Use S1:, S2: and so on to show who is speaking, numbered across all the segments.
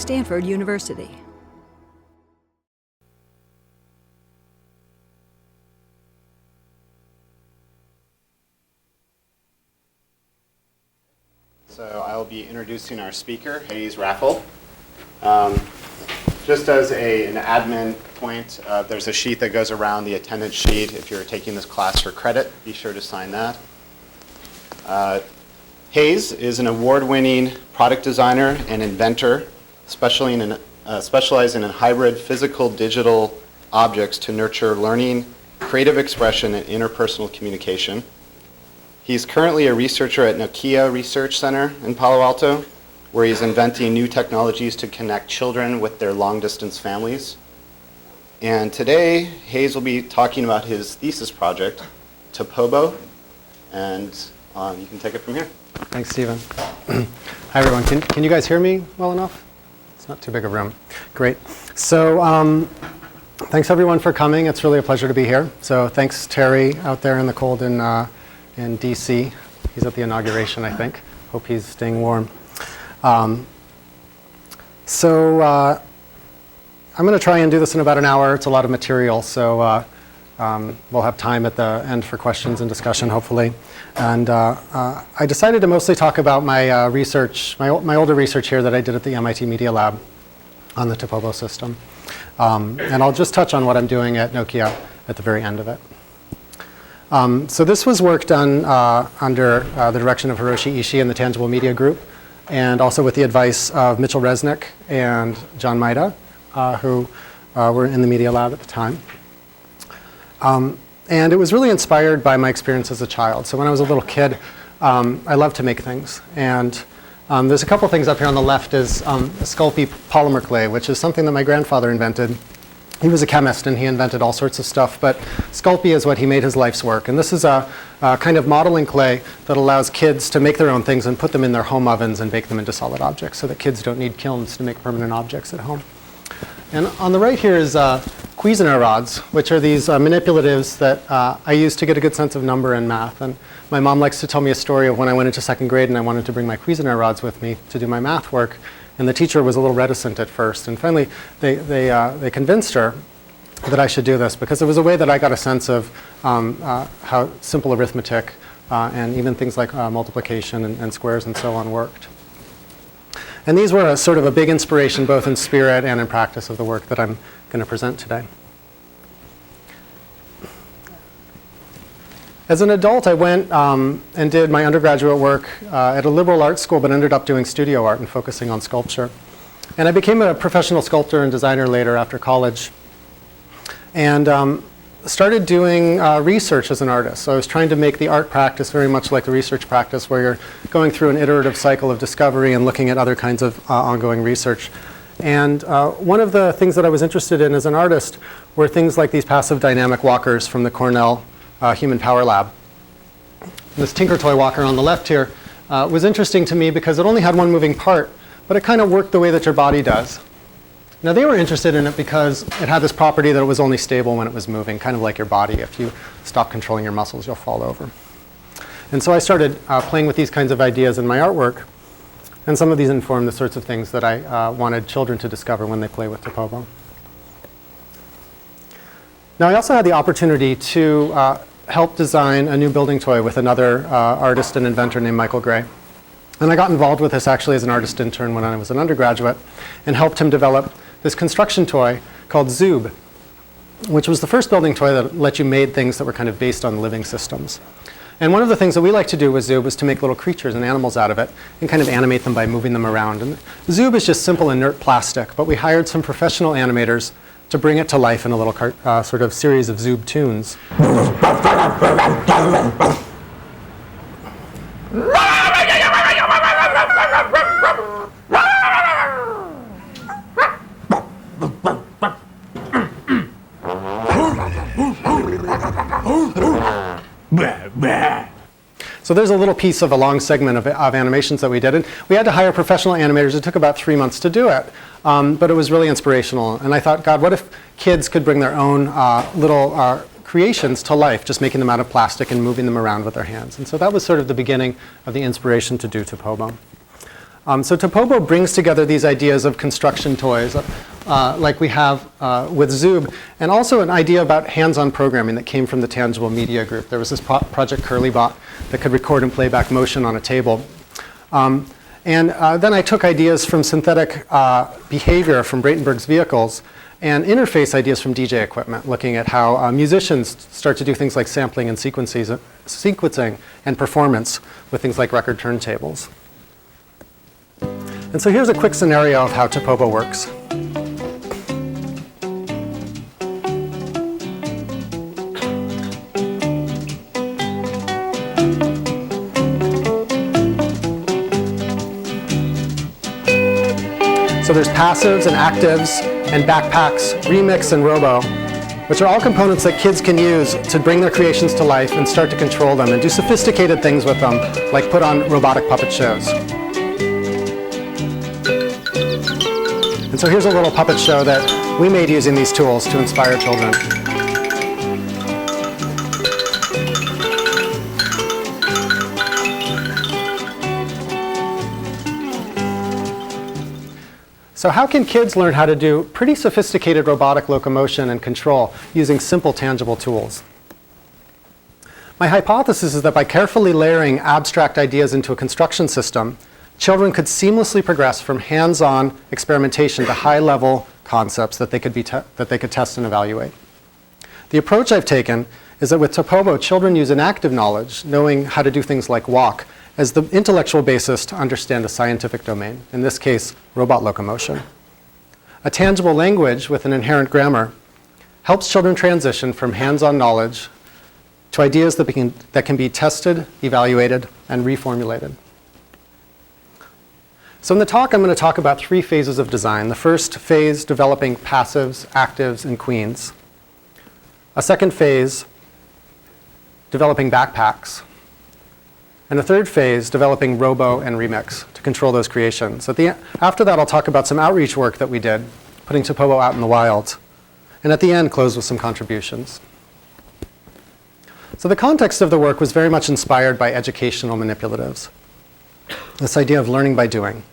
S1: Stanford University.
S2: So I'll be introducing our speaker, Hayes Raffle. Just as an admin point, there's a sheet that goes around the attendance sheet. If you're taking this class for credit, be sure to sign that. Hayes is an award-winning product designer and inventor, specializing in hybrid physical-digital objects to nurture learning, creative expression, and interpersonal communication. He's currently a researcher at Nokia Research Center in Palo Alto, where he's inventing new technologies to connect children with their long-distance families. And today, Hayes will be talking about his thesis project, Topobo, and you can take it from here.
S3: Thanks, Stephen. Hi, everyone. Can you guys hear me well enough? It's not too big a room. Great. So thanks, everyone, for coming. It's really a pleasure to be here. So thanks, Terry, out there in the cold in DC. He's at the inauguration, I think. Hope he's staying warm. I'm going to try and do this in about an hour. It's a lot of material, so we'll have time at the end for questions and discussion, hopefully. And I decided to mostly talk about my research, my older research here that I did at the MIT Media Lab on the Topobo system. And I'll just touch on what I'm doing at Nokia at the very end of it. So this was work done under the direction of Hiroshi Ishii and the Tangible Media Group, and also with the advice of Mitchell Resnick and John Maida, who were in the Media Lab at the time. And it was really inspired by my experience as a child. So when I was a little kid, I loved to make things. And there's a couple things up here on the left is Sculpting polymer clay, which is something that my grandfather invented. He was a chemist, and he invented all sorts of stuff, but Sculpting is what he made his life's work. And this is a kind of modeling clay that allows kids to make their own things and put them in their home ovens and bake them into solid objects so that kids don't need kilns to make permanent objects at home. And on the right here is Cuisenaire rods, which are these manipulatives that I use to get a good sense of number and math. And my mom likes to tell me a story of when I went into second grade and I wanted to bring my Cuisenaire rods with me to do my math work. And the teacher was a little reticent at first. And finally, they convinced her that I should do this because it was a way that I got a sense of how simple arithmetic and even things like multiplication and squares and so on worked. And these were sort of a big inspiration both in spirit and in practice of the work that I'm going to present today. As an adult, I went and did my undergraduate work at a liberal arts school, but ended up doing studio art and focusing on sculpture. And I became a professional sculptor and designer later after college, and started doing research as an artist. So I was trying to make the art practice very much like the research practice, where you're going through an iterative cycle of discovery and looking at other kinds of ongoing research. And one of the things that I was interested in as an artist were things like these passive dynamic walkers from the Cornell Human Power Lab. This Tinker Toy walker on the left here was interesting to me because it only had one moving part, but it kind of worked the way that your body does. Now they were interested in it because it had this property that it was only stable when it was moving, kind of like your body. If you stop controlling your muscles, you'll fall over. And so I started playing with these kinds of ideas in my artwork. And some of these informed the sorts of things that I wanted children to discover when they play with Topobo. Now I also had the opportunity to help design a new building toy with another artist and inventor named Michael Gray. And I got involved with this actually as an artist intern when I was an undergraduate and helped him develop this construction toy called Zoob, which was the first building toy that let you make things that were kind of based on living systems. And one of the things that we like to do with Zoob was to make little creatures and animals out of it and kind of animate them by moving them around. And Zoob is just simple inert plastic, but we hired some professional animators to bring it to life in a little sort of series of Zoob tunes. So there's a little piece of a long segment of animations that we did. And we had to hire professional animators. It took about 3 months to do it. But it was really inspirational. And I thought, God, what if kids could bring their own little creations to life, just making them out of plastic and moving them around with their hands. And so that was sort of the beginning of the inspiration to do Topobo. So Topobo brings together these ideas of construction toys, like we have with Zoob, and also an idea about hands-on programming that came from the Tangible Media Group. There was this project Curlybot that could record and play back motion on a table. And then I took ideas from synthetic behavior from Breitenberg's vehicles and interface ideas from DJ equipment, looking at how musicians start to do things like sampling and sequencing and performance with things like record turntables. And so here's a quick scenario of how Topobo works. So there's passives and actives and backpacks, remix and robo, which are all components that kids can use to bring their creations to life and start to control them and do sophisticated things with them, like put on robotic puppet shows. And so here's a little puppet show that we made using these tools to inspire children. So how can kids learn how to do pretty sophisticated robotic locomotion and control using simple tangible tools? My hypothesis is that by carefully layering abstract ideas into a construction system, children could seamlessly progress from hands-on experimentation to high-level concepts that they could test and evaluate. The approach I've taken is that with Topobo, children use enactive knowledge, knowing how to do things like walk, as the intellectual basis to understand a scientific domain, in this case, robot locomotion. A tangible language with an inherent grammar helps children transition from hands-on knowledge to ideas that can be tested, evaluated, and reformulated. So in the talk, I'm going to talk about 3 phases of design. The first phase, developing passives, actives, and queens. A second phase, developing backpacks. And a third phase, developing robo and remix to control those creations. After that, I'll talk about some outreach work that we did, putting Topobo out in the wild. And at the end, close with some contributions. So the context of the work was very much inspired by educational manipulatives, this idea of learning by doing.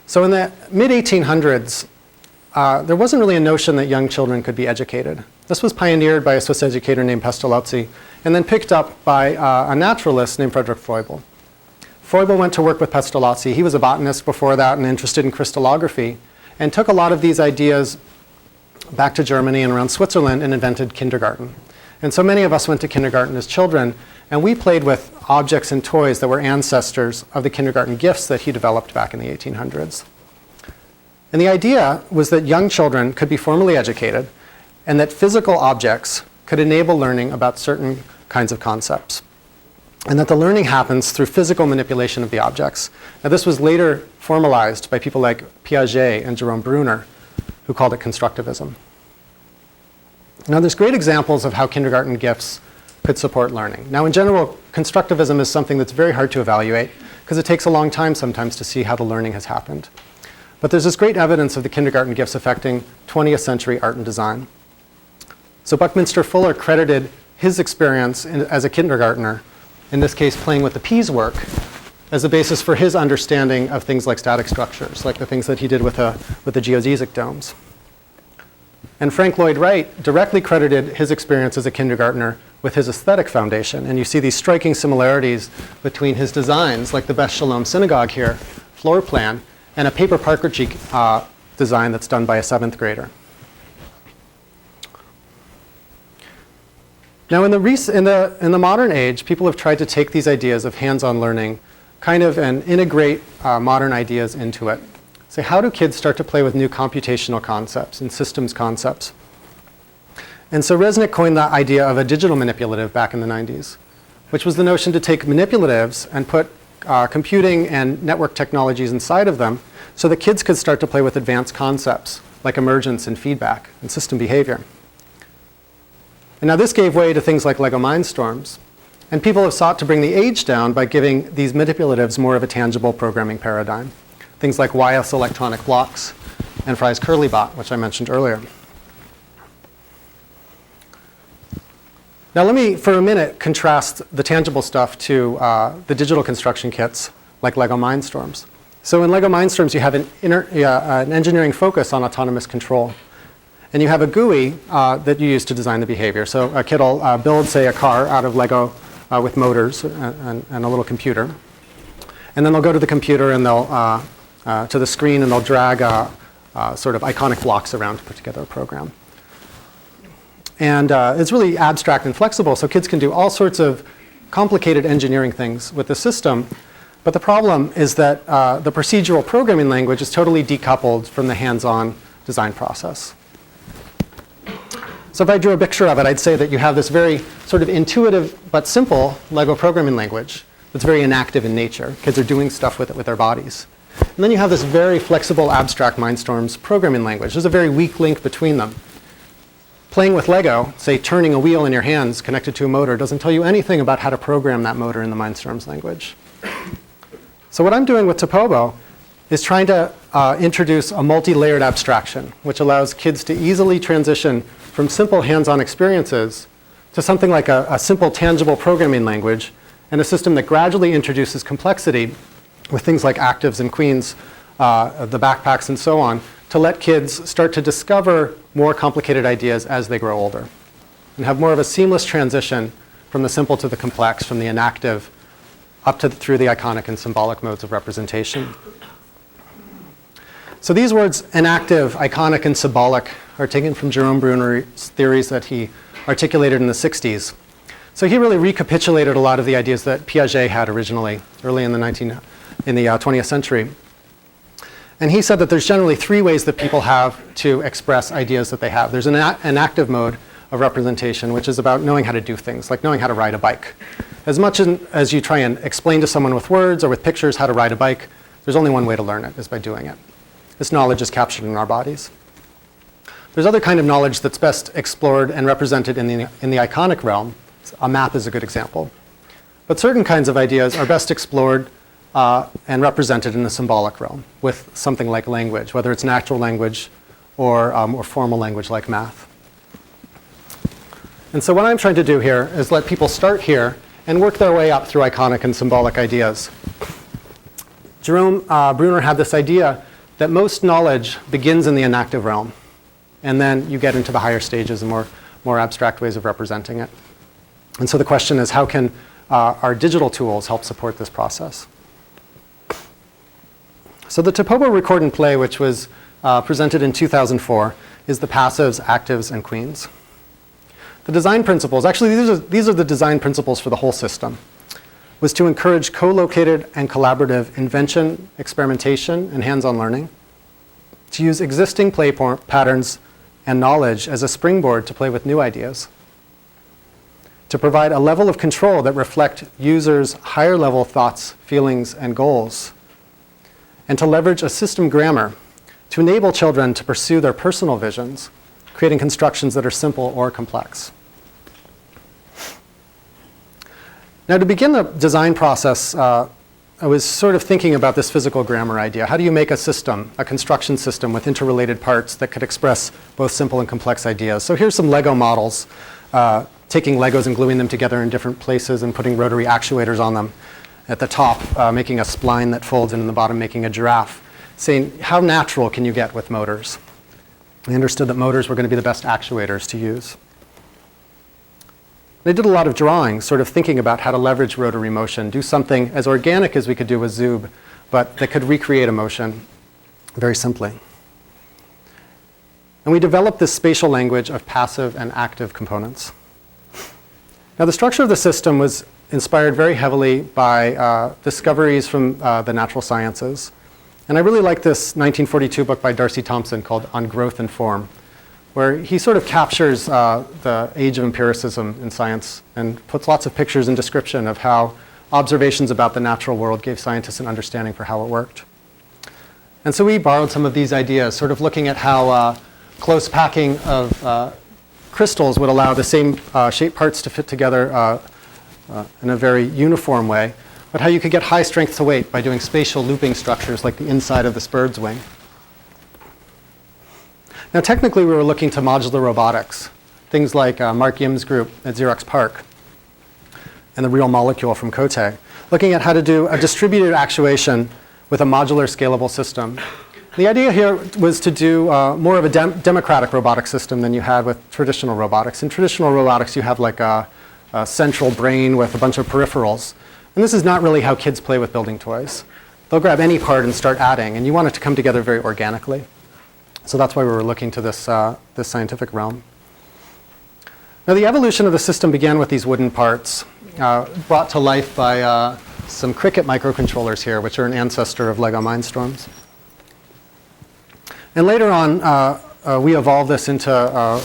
S3: So in the mid-1800s, there wasn't really a notion that young children could be educated. This was pioneered by a Swiss educator named Pestalozzi, and then picked up by a naturalist named Friedrich Froebel. Froebel went to work with Pestalozzi. He was a botanist before that and interested in crystallography, and took a lot of these ideas back to Germany and around Switzerland and invented kindergarten. And so many of us went to kindergarten as children, and we played with objects and toys that were ancestors of the kindergarten gifts that he developed back in the 1800s. And the idea was that young children could be formally educated, and that physical objects could enable learning about certain kinds of concepts. And that the learning happens through physical manipulation of the objects. Now this was later formalized by people like Piaget and Jerome Bruner, who called it constructivism. Now there's great examples of how kindergarten gifts could support learning. Now in general, constructivism is something that's very hard to evaluate because it takes a long time sometimes to see how the learning has happened. But there's this great evidence of the kindergarten gifts affecting 20th century art and design. So Buckminster Fuller credited his experience as a kindergartner, in this case playing with the peas work, as the basis for his understanding of things like static structures, like the things that he did with the geodesic domes. And Frank Lloyd Wright directly credited his experience as a kindergartner with his aesthetic foundation. And you see these striking similarities between his designs, like the Beth Shalom Synagogue here, floor plan, and a paper partridge design that's done by a 7th grader. Now in the modern age, people have tried to take these ideas of hands-on learning and integrate modern ideas into it. So how do kids start to play with new computational concepts and systems concepts? And so Resnick coined the idea of a digital manipulative back in the 90s, which was the notion to take manipulatives and put computing and network technologies inside of them so that kids could start to play with advanced concepts like emergence and feedback and system behavior. And now this gave way to things like Lego Mindstorms. And people have sought to bring the age down by giving these manipulatives more of a tangible programming paradigm. Things like YS electronic blocks and Fry's Curlybot, which I mentioned earlier. Now let me, for a minute, contrast the tangible stuff to the digital construction kits like Lego Mindstorms. So in LEGO Mindstorms, you have an engineering focus on autonomous control. And you have a GUI that you use to design the behavior. So a kid will build, say, a car out of LEGO with motors and a little computer. And then they'll go to the computer and they'll to the screen and they'll drag sort of iconic blocks around to put together a program. And it's really abstract and flexible, so kids can do all sorts of complicated engineering things with the system. But the problem is that the procedural programming language is totally decoupled from the hands-on design process. So if I drew a picture of it, I'd say that you have this very sort of intuitive but simple LEGO programming language that's very enactive in nature. Kids are doing stuff with it with their bodies. And then you have this very flexible, abstract Mindstorms programming language. There's a very weak link between them. Playing with LEGO, say turning a wheel in your hands connected to a motor, doesn't tell you anything about how to program that motor in the Mindstorms language. So what I'm doing with Topobo is trying to introduce a multi-layered abstraction, which allows kids to easily transition from simple hands-on experiences to something like a simple, tangible programming language and a system that gradually introduces complexity with things like actives and queens, the backpacks and so on, to let kids start to discover more complicated ideas as they grow older and have more of a seamless transition from the simple to the complex, from the enactive up to through the iconic and symbolic modes of representation. So these words, enactive, iconic, and symbolic, are taken from Jerome Bruner's theories that he articulated in the 60s. So he really recapitulated a lot of the ideas that Piaget had originally, early in the 20th century. And he said that there's generally three ways that people have to express ideas that they have. There's an active mode of representation, which is about knowing how to do things, like knowing how to ride a bike. As much as you try and explain to someone with words or with pictures how to ride a bike, there's only one way to learn it, is by doing it. This knowledge is captured in our bodies. There's other kind of knowledge that's best explored and represented in the iconic realm. A map is a good example. But certain kinds of ideas are best explored and represented in the symbolic realm with something like language, whether it's natural language or formal language like math. And so what I'm trying to do here is let people start here and work their way up through iconic and symbolic ideas. Jerome Bruner had this idea that most knowledge begins in the enactive realm, and then you get into the higher stages and more abstract ways of representing it. And so the question is, how can our digital tools help support this process? So the Topobo Record and Play, which was presented in 2004, is the passives, actives, and queens. The design principles, actually these are the design principles for the whole system, was to encourage co-located and collaborative invention, experimentation, and hands-on learning, to use existing play patterns and knowledge as a springboard to play with new ideas, to provide a level of control that reflect users' higher level thoughts, feelings, and goals, and to leverage a system grammar to enable children to pursue their personal visions, creating constructions that are simple or complex. Now, to begin the design process, I was sort of thinking about this physical grammar idea. How do you make a system, a construction system with interrelated parts that could express both simple and complex ideas? So here's some Lego models, taking Legos and gluing them together in different places and putting rotary actuators on them. At the top, making a spline that folds, and in the bottom, making a giraffe, saying, how natural can you get with motors? I understood that motors were going to be the best actuators to use. They did a lot of drawings, sort of thinking about how to leverage rotary motion, do something as organic as we could do with Zoob, but that could recreate a motion very simply. And we developed this spatial language of passive and active components. Now, the structure of the system was inspired very heavily by discoveries from the natural sciences. And I really like this 1942 book by Darcy Thompson called On Growth and Form, where he sort of captures the age of empiricism in science and puts lots of pictures and description of how observations about the natural world gave scientists an understanding for how it worked. And so we borrowed some of these ideas, sort of looking at how close packing of crystals would allow the same shape parts to fit together in a very uniform way, but how you could get high strength to weight by doing spatial looping structures like the inside of this bird's wing. Now, technically, we were looking to modular robotics, things like Mark Yim's group at Xerox PARC and the real molecule from Cote, looking at how to do a distributed actuation with a modular scalable system. The idea here was to do more of a democratic robotic system than you had with traditional robotics. In traditional robotics, you have like a central brain with a bunch of peripherals. And this is not really how kids play with building toys. They'll grab any part and start adding, and you want it to come together very organically. So that's why we were looking to this, this scientific realm. Now, the evolution of the system began with these wooden parts, brought to life by some Cricket microcontrollers here, which are an ancestor of Lego Mindstorms. And later on, we evolved this into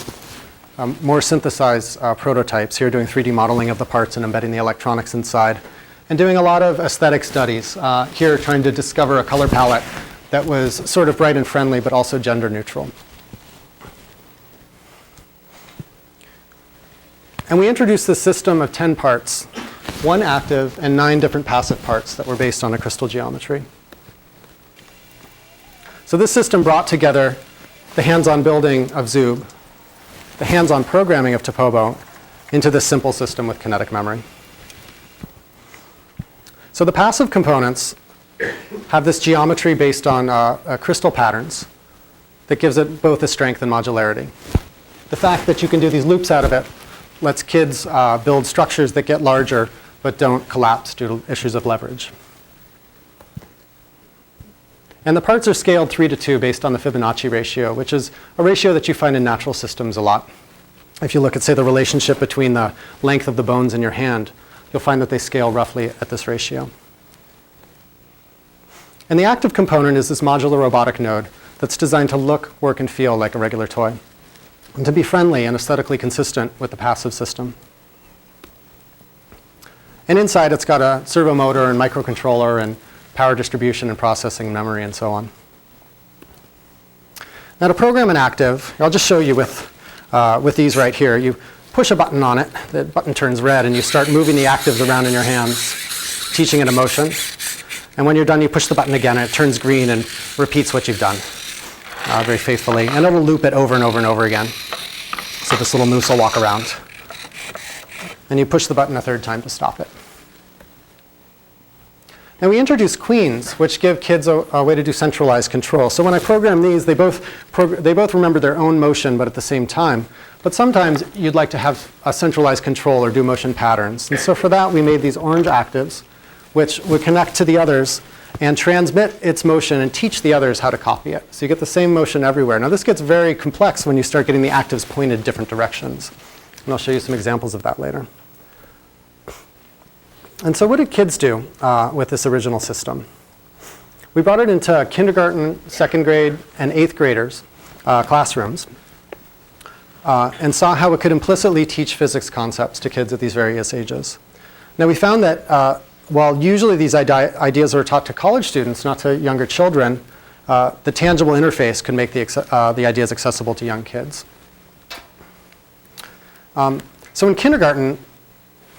S3: more synthesized prototypes, here doing 3D modeling of the parts and embedding the electronics inside, and doing a lot of aesthetic studies, here trying to discover a color palette that was sort of bright and friendly, but also gender neutral. And we introduced this system of 10 parts, 1 active and 9 different passive parts that were based on a crystal geometry. So this system brought together the hands-on building of Zoob, the hands-on programming of Topobo, into this simple system with kinetic memory. So the passive components have this geometry based on crystal patterns that gives it both a strength and modularity. The fact that you can do these loops out of it lets kids build structures that get larger but don't collapse due to issues of leverage. And the parts are scaled 3:2 based on the Fibonacci ratio, which is a ratio that you find in natural systems a lot. If you look at, say, the relationship between the length of the bones in your hand, you'll find that they scale roughly at this ratio. And the active component is this modular robotic node that's designed to look, work, and feel like a regular toy, and to be friendly and aesthetically consistent with the passive system. And inside, it's got a servo motor and microcontroller and power distribution and processing memory and so on. Now, to program an active, I'll just show you with these right here. You push a button on it, the button turns red, and you start moving the actives around in your hands, teaching it a motion. And when you're done, you push the button again, and it turns green and repeats what you've done very faithfully. And it'll loop it over and over and over again. So this little moose will walk around. And you push the button a third time to stop it. Now, we introduced queens, which give kids a way to do centralized control. So when I program these, they both remember their own motion, but at the same time. But sometimes you'd like to have a centralized control or do motion patterns. And so for that, we made these orange actives, which would connect to the others and transmit its motion and teach the others how to copy it. So you get the same motion everywhere. Now, this gets very complex when you start getting the actives pointed different directions. And I'll show you some examples of that later. And so what did kids do with this original system? We brought it into kindergarten, second grade, and 8th graders' classrooms and saw how it could implicitly teach physics concepts to kids at these various ages. Now, we found that while usually these ideas are taught to college students, not to younger children, the tangible interface could make the ideas accessible to young kids. So in kindergarten,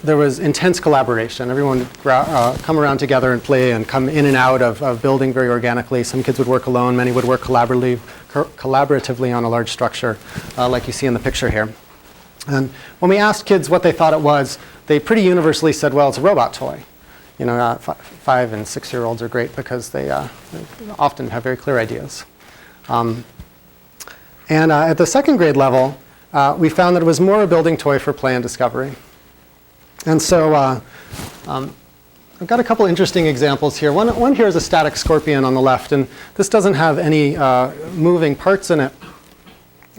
S3: there was intense collaboration. Everyone would come around together and play and come in and out of building very organically. Some kids would work alone. Many would work collaboratively on a large structure, like you see in the picture here. And when we asked kids what they thought it was, they pretty universally said, well, it's a robot toy. You know, 5- and 6-year-olds are great because they often have very clear ideas. And at the second grade level, we found that it was more a building toy for play and discovery. And so I've got a couple interesting examples here. One here is a static scorpion on the left, and this doesn't have any moving parts in it.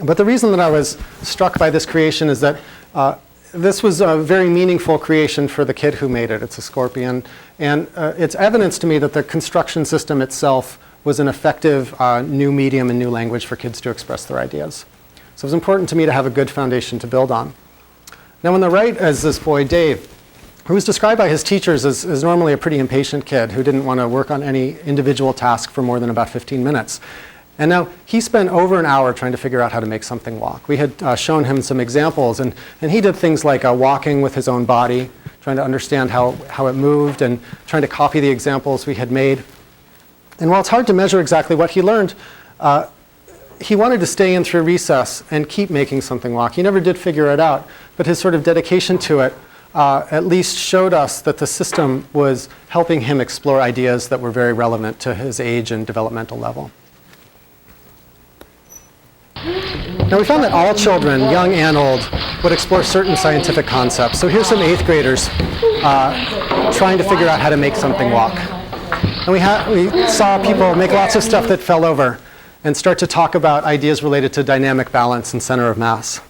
S3: But the reason that I was struck by this creation is that this was a very meaningful creation for the kid who made it. It's a scorpion. And it's evidence to me that the construction system itself was an effective new medium and new language for kids to express their ideas. So it was important to me to have a good foundation to build on. Now, on the right is this boy, Dave, who was described by his teachers as normally a pretty impatient kid who didn't want to work on any individual task for more than about 15 minutes. And now he spent over an hour trying to figure out how to make something walk. We had shown him some examples, and he did things like walking with his own body, trying to understand how it moved, and trying to copy the examples we had made. And while it's hard to measure exactly what he learned, he wanted to stay in through recess and keep making something walk. He never did figure it out, but his sort of dedication to it at least showed us that the system was helping him explore ideas that were very relevant to his age and developmental level. Now we found that all children, young and old, would explore certain scientific concepts. So here's some 8th graders trying to figure out how to make something walk. And we saw people make lots of stuff that fell over and start to talk about ideas related to dynamic balance and center of mass.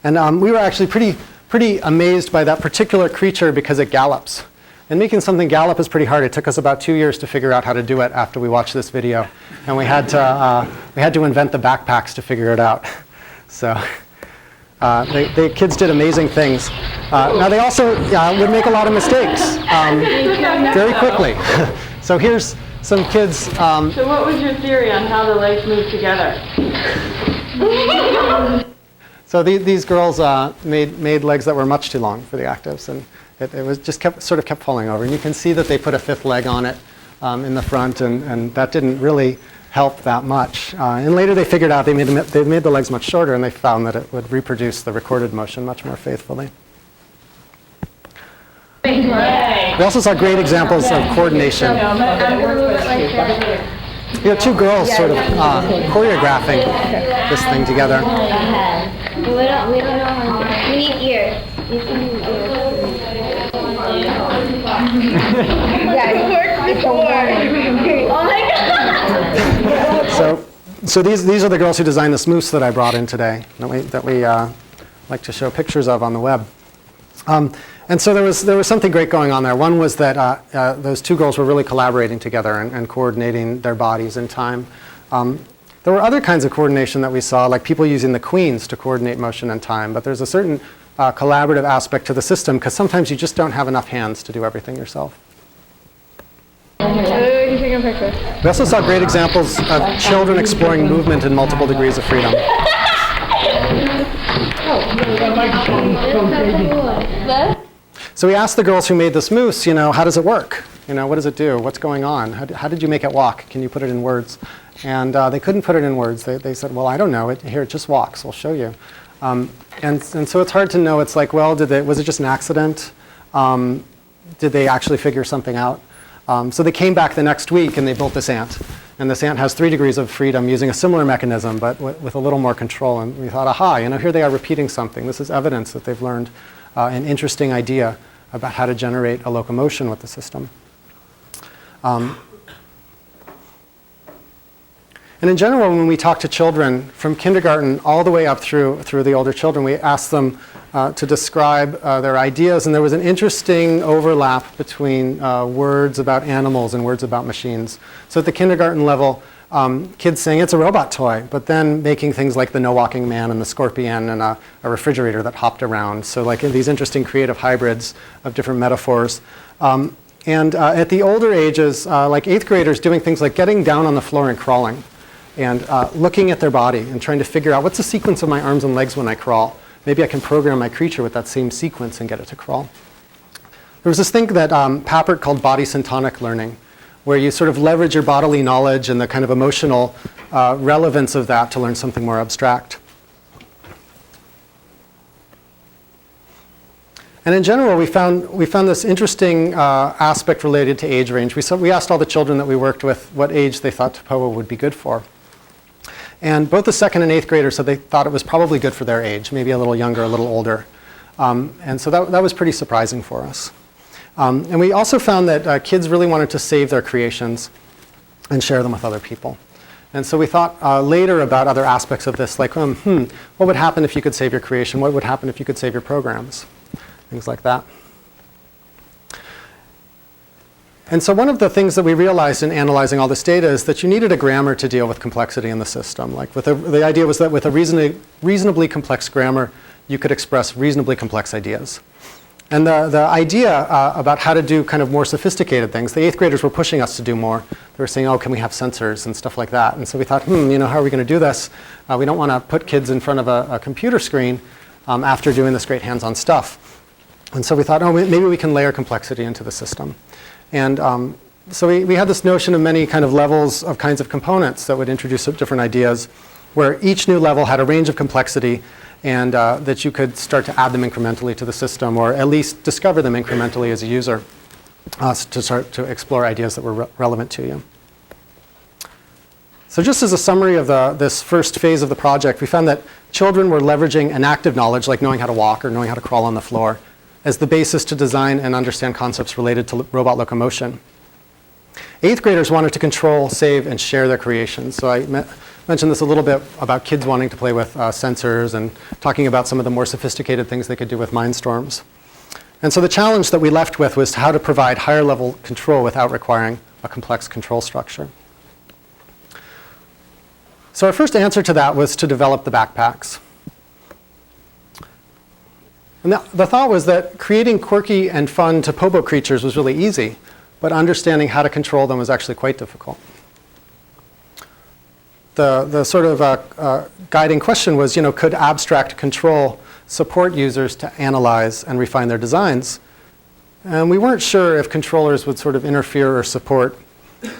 S3: And we were actually pretty amazed by that particular creature because it gallops. And making something gallop is pretty hard. It took us about 2 years to figure out how to do it after we watched this video. And we had to invent the backpacks to figure it out. So the kids did amazing things. Now they also would make a lot of mistakes very quickly. So here's some kids.
S1: So what was your theory on how the legs move together?
S3: So these girls made legs that were much too long for the actives, and it was just sort of kept falling over. And you can see that they put a 5th leg on it in the front, and that didn't really help that much. And later they figured out they made the legs much shorter, and they found that it would reproduce the recorded motion much more faithfully. We also saw great examples of coordination. You have 2 girls sort of choreographing this thing together.
S4: We don't know how to. We need ears. You can need ears. Yeah, it worked before. Oh my god!
S3: So these are the girls who designed this moose that I brought in today that we like to show pictures of on the web. And so there was something great going on there. One was that those 2 girls were really collaborating together and coordinating their bodies in time. There were other kinds of coordination that we saw, like people using the queens to coordinate motion and time. But there's a certain collaborative aspect to the system, because sometimes you just don't have enough hands to do everything yourself. We also saw great examples of children exploring movement in multiple degrees of freedom. So we asked the girls who made this moose, how does it work? What does it do? What's going on? How did you make it walk? Can you put it in words? And they couldn't put it in words. They said, well, I don't know. Here, it just walks. We'll show you. And so it's hard to know. It's like, well, was it just an accident? Did they actually figure something out? So they came back the next week and they built this ant. And this ant has 3 degrees of freedom using a similar mechanism, but with a little more control. And we thought, aha, here they are repeating something. This is evidence that they've learned an interesting idea about how to generate a locomotion with the system. And in general, when we talk to children from kindergarten all the way up through the older children, we ask them to describe their ideas. And there was an interesting overlap between words about animals and words about machines. So at the kindergarten level, kids saying it's a robot toy, but then making things like the no-walking man and the scorpion and a refrigerator that hopped around. So like these interesting creative hybrids of different metaphors. And at the older ages, like 8th graders doing things like getting down on the floor and crawling and looking at their body and trying to figure out what's the sequence of my arms and legs when I crawl. Maybe I can program my creature with that same sequence and get it to crawl. There was this thing that Papert called body syntonic learning, where you sort of leverage your bodily knowledge and the kind of emotional relevance of that to learn something more abstract. And in general, we found this interesting aspect related to age range. We asked all the children that we worked with what age they thought Topobo would be good for. And both the 2nd and 8th graders said they thought it was probably good for their age, maybe a little younger, a little older. And so that was pretty surprising for us. And we also found that kids really wanted to save their creations and share them with other people. And so we thought later about other aspects of this, like, what would happen if you could save your creation? What would happen if you could save your programs? Things like that. And so one of the things that we realized in analyzing all this data is that you needed a grammar to deal with complexity in the system. Like the idea was that with a reasonably complex grammar, you could express reasonably complex ideas. And the idea about how to do kind of more sophisticated things, the 8th graders were pushing us to do more. They were saying, oh, can we have sensors and stuff like that? And so we thought, how are we going to do this? We don't want to put kids in front of a computer screen after doing this great hands-on stuff. And so we thought, maybe we can layer complexity into the system. And so we had this notion of many kind of levels of kinds of components that would introduce different ideas, where each new level had a range of complexity and that you could start to add them incrementally to the system, or at least discover them incrementally as a user to start to explore ideas that were relevant to you. So just as a summary of this first phase of the project, we found that children were leveraging enactive knowledge, like knowing how to walk or knowing how to crawl on the floor, as the basis to design and understand concepts related to robot locomotion. 8th graders wanted to control, save, and share their creations. So I mentioned this a little bit about kids wanting to play with sensors and talking about some of the more sophisticated things they could do with Mindstorms. And so the challenge that we left with was how to provide higher level control without requiring a complex control structure. So our first answer to that was to develop the backpacks. And the thought was that creating quirky and fun Topobo creatures was really easy, but understanding how to control them was actually quite difficult. The sort of guiding question was, could abstract control support users to analyze and refine their designs? And we weren't sure if controllers would sort of interfere or support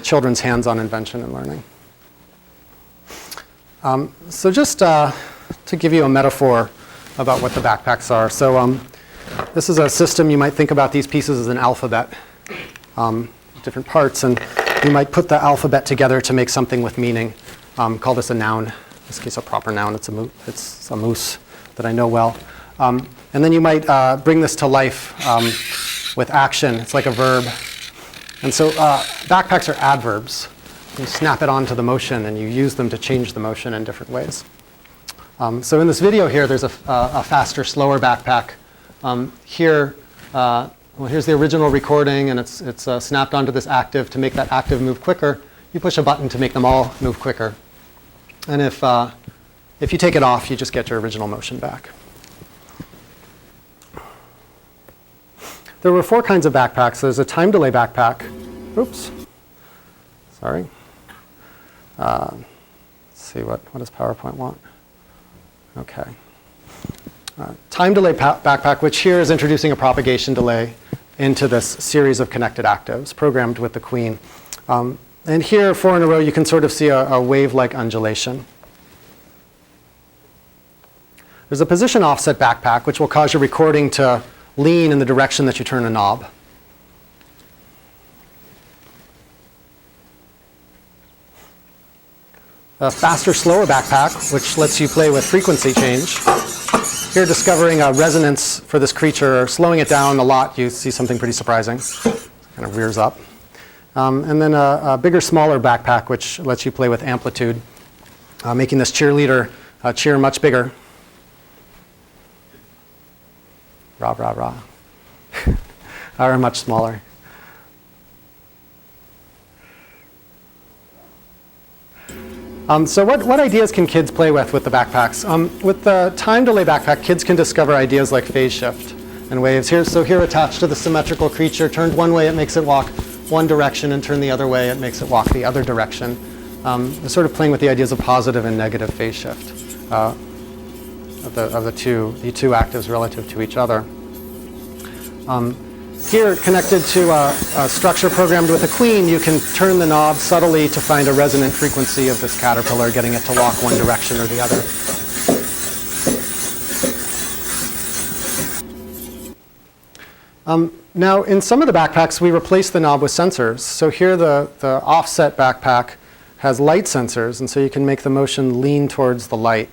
S3: children's hands-on invention and learning. So just to give you a metaphor about what the backpacks are. So this is a system. You might think about these pieces as an alphabet, different parts, and you might put the alphabet together to make something with meaning. Call this a noun. In this case, a proper noun. It's a moose that I know well. And then you might bring this to life with action. It's like a verb. And so backpacks are adverbs. You snap it onto the motion, and you use them to change the motion in different ways. So in this video here, there's a faster, slower backpack. Here's the original recording, and it's snapped onto this active. To make that active move quicker, you push a button to make them all move quicker. And if you take it off, you just get your original motion back. There were 4 kinds of backpacks. There's a time delay backpack. Oops. Sorry. Let's see, what does PowerPoint want? OK. Time delay backpack, which here is introducing a propagation delay into this series of connected actives programmed with the queen. And here, 4 in a row, you can sort of see a wave-like undulation. There's a position offset backpack, which will cause your recording to lean in the direction that you turn a knob. A faster, slower backpack, which lets you play with frequency change. Here, discovering a resonance for this creature, or slowing it down a lot, you see something pretty surprising. Kind of rears up. And then a bigger, smaller backpack, which lets you play with amplitude, making this cheerleader cheer much bigger. Rah, rah, rah. Or much smaller. So what ideas can kids play with the backpacks? With the time delay backpack, kids can discover ideas like phase shift and waves. So here attached to the symmetrical creature, turned one way, it makes it walk one direction, and turned the other way, it makes it walk the other direction. They're sort of playing with the ideas of positive and negative phase shift of the two actives relative to each other. Here, connected to a structure programmed with a queen, you can turn the knob subtly to find a resonant frequency of this caterpillar, getting it to walk one direction or the other. Now, in some of the backpacks, we replace the knob with sensors. So here, the offset backpack has light sensors, and so you can make the motion lean towards the light.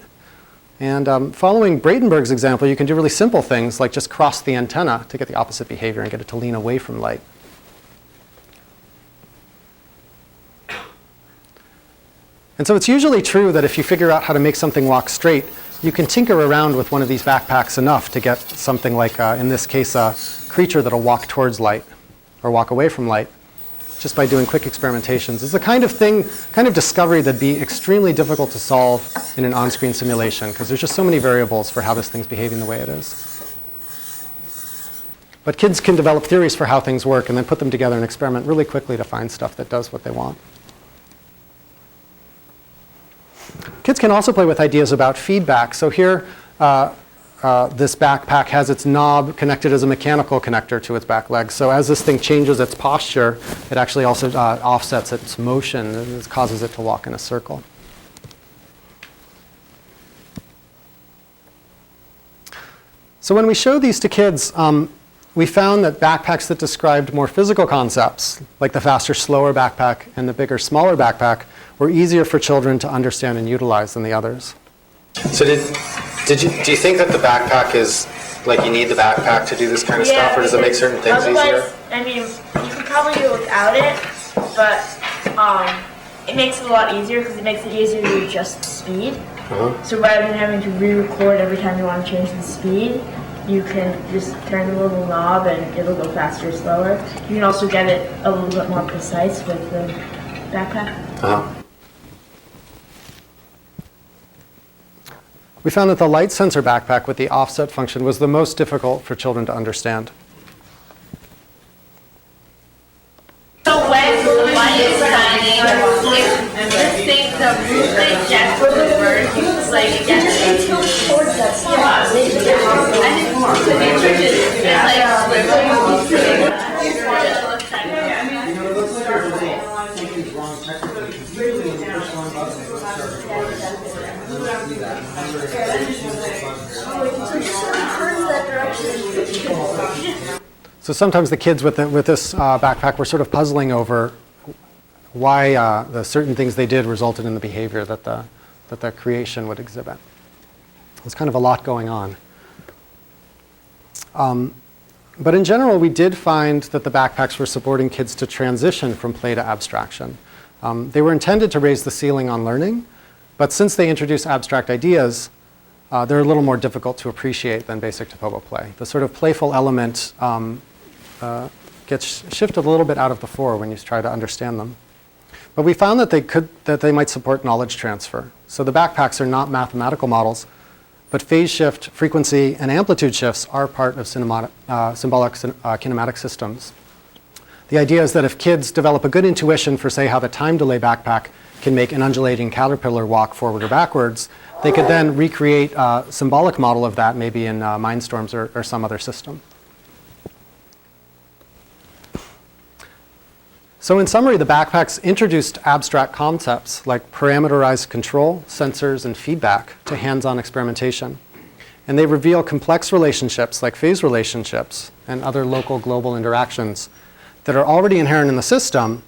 S3: And following Bradenberg's example, you can do really simple things like just cross the antenna to get the opposite behavior and get it to lean away from light. And so it's usually true that if you figure out how to make something walk straight, you can tinker around with one of these backpacks enough to get something like, in this case, a creature that'll walk towards light or walk away from light, just by doing quick experimentations. It's the kind of discovery that'd be extremely difficult to solve in an on-screen simulation, because there's just so many variables for how this thing's behaving the way it is. But kids can develop theories for how things work and then put them together and experiment really quickly to find stuff that does what they want. Kids can also play with ideas about feedback. So here, this backpack has its knob connected as a mechanical connector to its back leg. So as this thing changes its posture, it actually also offsets its motion. It causes it to walk in a circle. So when we showed these to kids, we found that backpacks that described more physical concepts, like the faster, slower backpack and the bigger, smaller backpack, were easier for children to understand and utilize than the others.
S2: So do you think that the backpack is, like, you need the backpack to do this kind of stuff, or does it make certain things easier?
S5: I mean, you could probably do it without it, but it makes it a lot easier because it makes it easier to adjust the speed. So rather than having to re-record every time you want to change the speed, you can just turn the little knob and it'll go faster or slower. You can also get it a little bit more precise with the backpack.
S3: We found that the light sensor backpack with the offset function was the most difficult for children to understand.
S6: So when the light is shining, if the movement gets reversed, like it gets towards that spot. I think the nature is
S3: So sometimes the kids with this backpack were sort of puzzling over why the certain things they did resulted in the behavior that the creation would exhibit. There's kind of a lot going on. But in general, we did find that the backpacks were supporting kids to transition from play to abstraction. They were intended to raise the ceiling on learning, but since they introduce abstract ideas, they're a little more difficult to appreciate than basic Topobo play. The sort of playful element gets shifted a little bit out of the fore when you try to understand them. But we found that they might support knowledge transfer. So the backpacks are not mathematical models, but phase shift, frequency, and amplitude shifts are part of symbolic kinematic systems. The idea is that if kids develop a good intuition for, say, how the time delay backpack can make an undulating caterpillar walk forward or backwards, they could then recreate a symbolic model of that, maybe in Mindstorms or some other system. So in summary, the backpacks introduced abstract concepts like parameterized control, sensors, and feedback to hands-on experimentation. And they reveal complex relationships like phase relationships and other local global interactions that are already inherent in the system,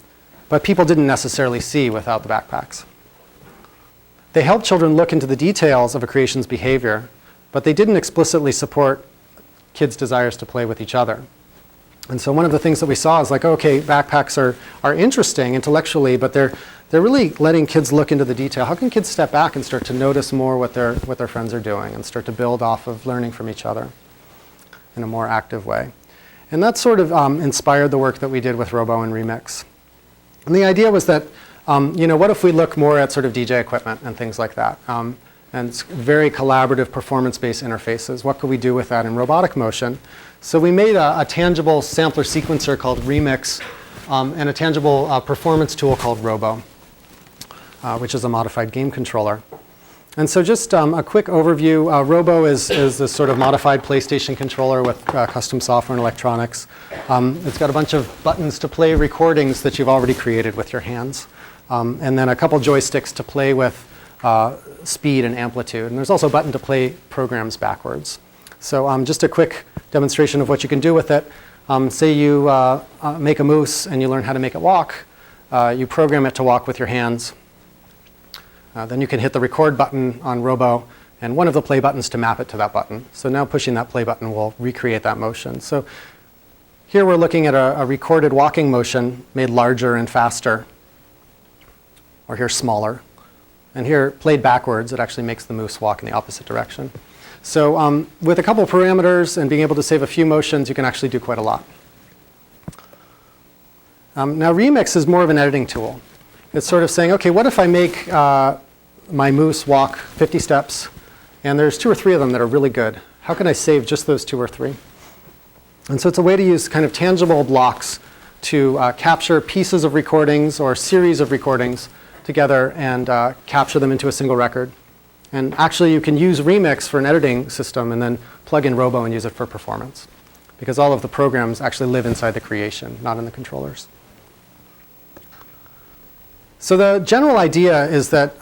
S3: but people didn't necessarily see without the backpacks. They help children look into the details of a creation's behavior, but they didn't explicitly support kids' desires to play with each other. And so one of the things that we saw is like, okay, backpacks are interesting intellectually, but they're really letting kids look into the detail. How can kids step back and start to notice more what their friends are doing and start to build off of learning from each other in a more active way? And that sort of inspired the work that we did with Robo and Remix. And the idea was that, what if we look more at sort of DJ equipment and things like that? And very collaborative performance-based interfaces. What could we do with that in robotic motion? So we made a tangible sampler sequencer called Remix and a tangible performance tool called Robo, which is a modified game controller. And so just a quick overview. Robo is this sort of modified PlayStation controller with custom software and electronics. It's got a bunch of buttons to play recordings that you've already created with your hands. And then a couple joysticks to play with speed and amplitude. And there's also a button to play programs backwards. So just a quick demonstration of what you can do with it. Say you make a moose and you learn how to make it walk. You program it to walk with your hands. Then you can hit the record button on Robo and one of the play buttons to map it to that button. So now pushing that play button will recreate that motion. So here we're looking at a recorded walking motion made larger and faster. Or here smaller. And here, played backwards, it actually makes the moose walk in the opposite direction. So with a couple parameters and being able to save a few motions, you can actually do quite a lot. Now Remix is more of an editing tool. It's sort of saying, okay, what if I make my moose walk 50 steps, and there's 2 or 3 of them that are really good. How can I save just those 2 or 3? And so it's a way to use kind of tangible blocks to capture pieces of recordings or series of recordings together and capture them into a single record. And actually, you can use Remix for an editing system and then plug in Robo and use it for performance. Because all of the programs actually live inside the creation, not in the controllers. So the general idea is that